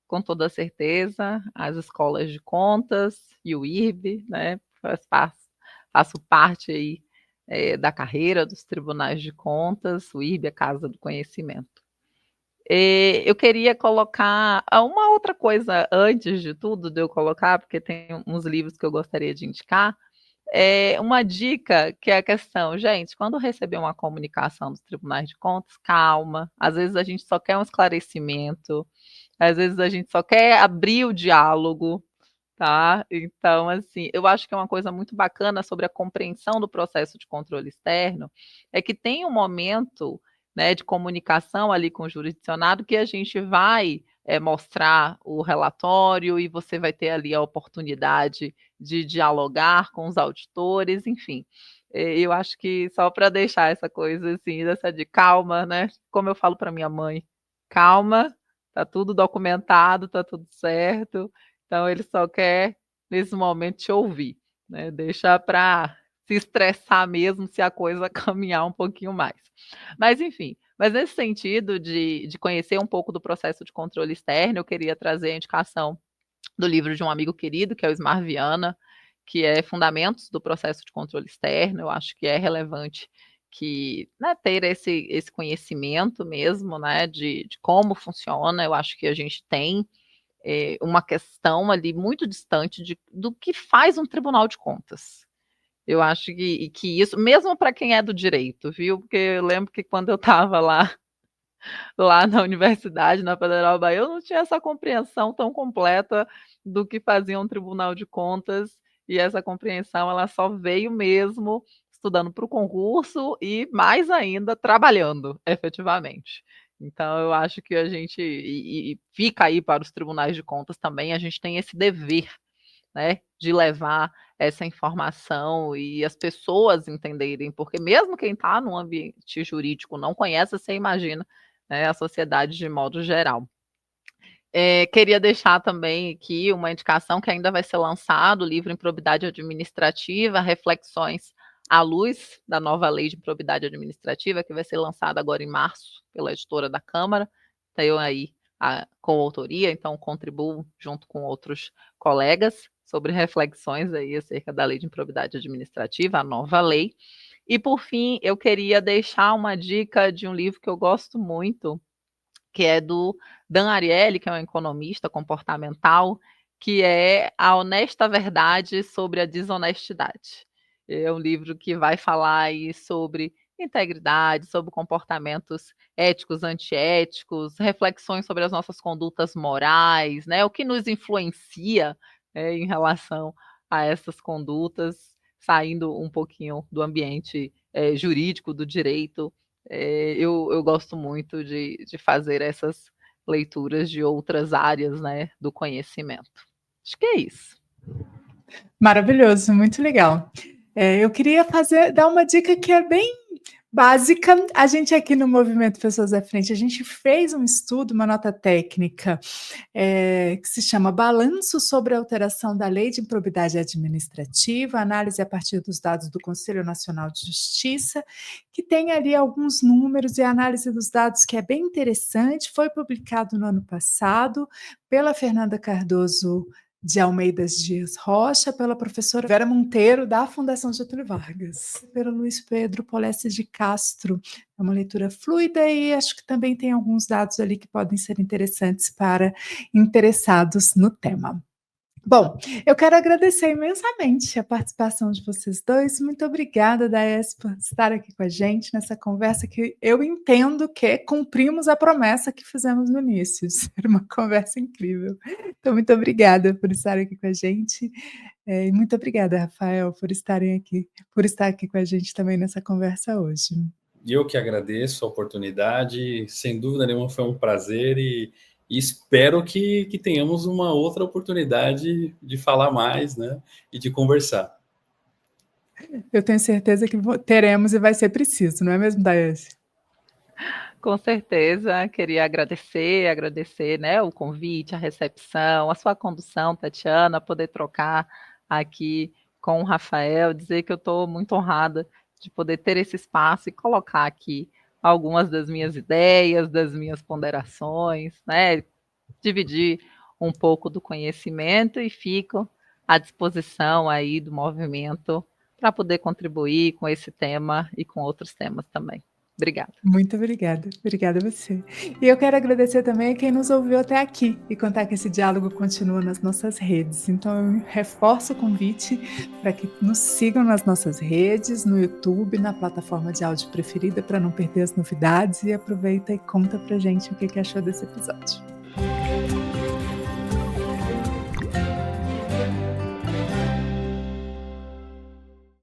S2: com toda certeza as escolas de contas e o IRB, né? Faço parte aí da carreira dos tribunais de contas, o IRB, a Casa do Conhecimento. Eu queria colocar uma outra coisa antes de tudo, de eu colocar, porque tem uns livros que eu gostaria de indicar. Uma dica que é a questão, gente, quando receber uma comunicação dos tribunais de contas, calma. Às vezes a gente só quer um esclarecimento, às vezes a gente só quer abrir o diálogo, tá? Então, assim, eu acho que é uma coisa muito bacana sobre a compreensão do processo de controle externo, é que tem um momento, né, de comunicação ali com o jurisdicionado que a gente vai mostrar o relatório e você vai ter ali a oportunidade de dialogar com os auditores, enfim. Eu acho que só para deixar essa coisa assim, dessa de calma, né? Como eu falo para minha mãe, calma, tá tudo documentado, tá tudo certo. Então ele só quer, nesse momento, te ouvir, né? Deixa para se estressar mesmo se a coisa caminhar um pouquinho mais. Mas enfim, mas nesse sentido de conhecer um pouco do processo de controle externo, eu queria trazer a indicação do livro de um amigo querido, que é o Ismar Viana, que é Fundamentos do Processo de Controle Externo. Eu acho que é relevante que, né, ter esse conhecimento mesmo, né, de como funciona. Eu acho que a gente tem uma questão ali muito distante do que faz um tribunal de contas. Eu acho que isso, mesmo para quem é do direito, viu? Porque eu lembro que quando eu estava lá na universidade, na Federal Bahia, eu não tinha essa compreensão tão completa do que fazia um tribunal de contas, e essa compreensão ela só veio mesmo estudando para o concurso e mais ainda trabalhando efetivamente. Então eu acho que a gente e fica aí para os tribunais de contas também, a gente tem esse dever, né, de levar essa informação e as pessoas entenderem, porque mesmo quem está no ambiente jurídico não conhece, você imagina, né, a sociedade de modo geral. Queria deixar também aqui uma indicação que ainda vai ser lançado, o livro Improbidade Administrativa, reflexões à luz da nova lei de improbidade administrativa, que vai ser lançada agora em março pela editora da Câmara. Tenho aí a coautoria, então contribuo junto com outros colegas sobre reflexões aí acerca da lei de improbidade administrativa, a nova lei. E por fim, eu queria deixar uma dica de um livro que eu gosto muito, que é do Dan Ariely, que é um economista comportamental, que é A Honesta Verdade sobre a Desonestidade. É um livro que vai falar aí sobre integridade, sobre comportamentos éticos, antiéticos, reflexões sobre as nossas condutas morais, né? O que nos influencia, em relação a essas condutas, saindo um pouquinho do ambiente jurídico, do direito. Eu gosto muito de fazer essas leituras de outras áreas, né, do conhecimento. Acho que é isso.
S1: Maravilhoso, muito legal. Eu queria dar uma dica que é bem básica. A gente aqui no Movimento Pessoas à Frente, a gente fez um estudo, uma nota técnica, que se chama Balanço sobre a alteração da Lei de Improbidade Administrativa, análise a partir dos dados do Conselho Nacional de Justiça, que tem ali alguns números e análise dos dados que é bem interessante, foi publicado no ano passado pela Fernanda Cardoso de Almeida Dias Rocha, pela professora Vera Monteiro, da Fundação Getúlio Vargas, pelo Luiz Pedro Polesse de Castro. É uma leitura fluida e acho que também tem alguns dados ali que podem ser interessantes para interessados no tema. Bom, eu quero agradecer imensamente a participação de vocês dois. Muito obrigada, Daes, por estar aqui com a gente nessa conversa que eu entendo que cumprimos a promessa que fizemos no início, de ser uma conversa incrível. Então, muito obrigada por estar aqui com a gente. E muito obrigada, Rafael, por estar aqui com a gente também nessa conversa hoje.
S3: E eu que agradeço a oportunidade, sem dúvida nenhuma foi um prazer e espero que tenhamos uma outra oportunidade de falar mais, né, e de conversar.
S1: Eu tenho certeza que teremos e vai ser preciso, não é mesmo, Daes?
S2: Com certeza, queria agradecer, né, o convite, a recepção, a sua condução, Tatiana, poder trocar aqui com o Rafael, dizer que eu estou muito honrada de poder ter esse espaço e colocar aqui algumas das minhas ideias, das minhas ponderações, né, dividir um pouco do conhecimento e fico à disposição aí do movimento para poder contribuir com esse tema e com outros temas também. Obrigada.
S1: Muito obrigada. Obrigada a você. E eu quero agradecer também a quem nos ouviu até aqui e contar que esse diálogo continua nas nossas redes. Então, eu reforço o convite para que nos sigam nas nossas redes, no YouTube, na plataforma de áudio preferida, para não perder as novidades. E aproveita e conta pra gente o que achou desse episódio.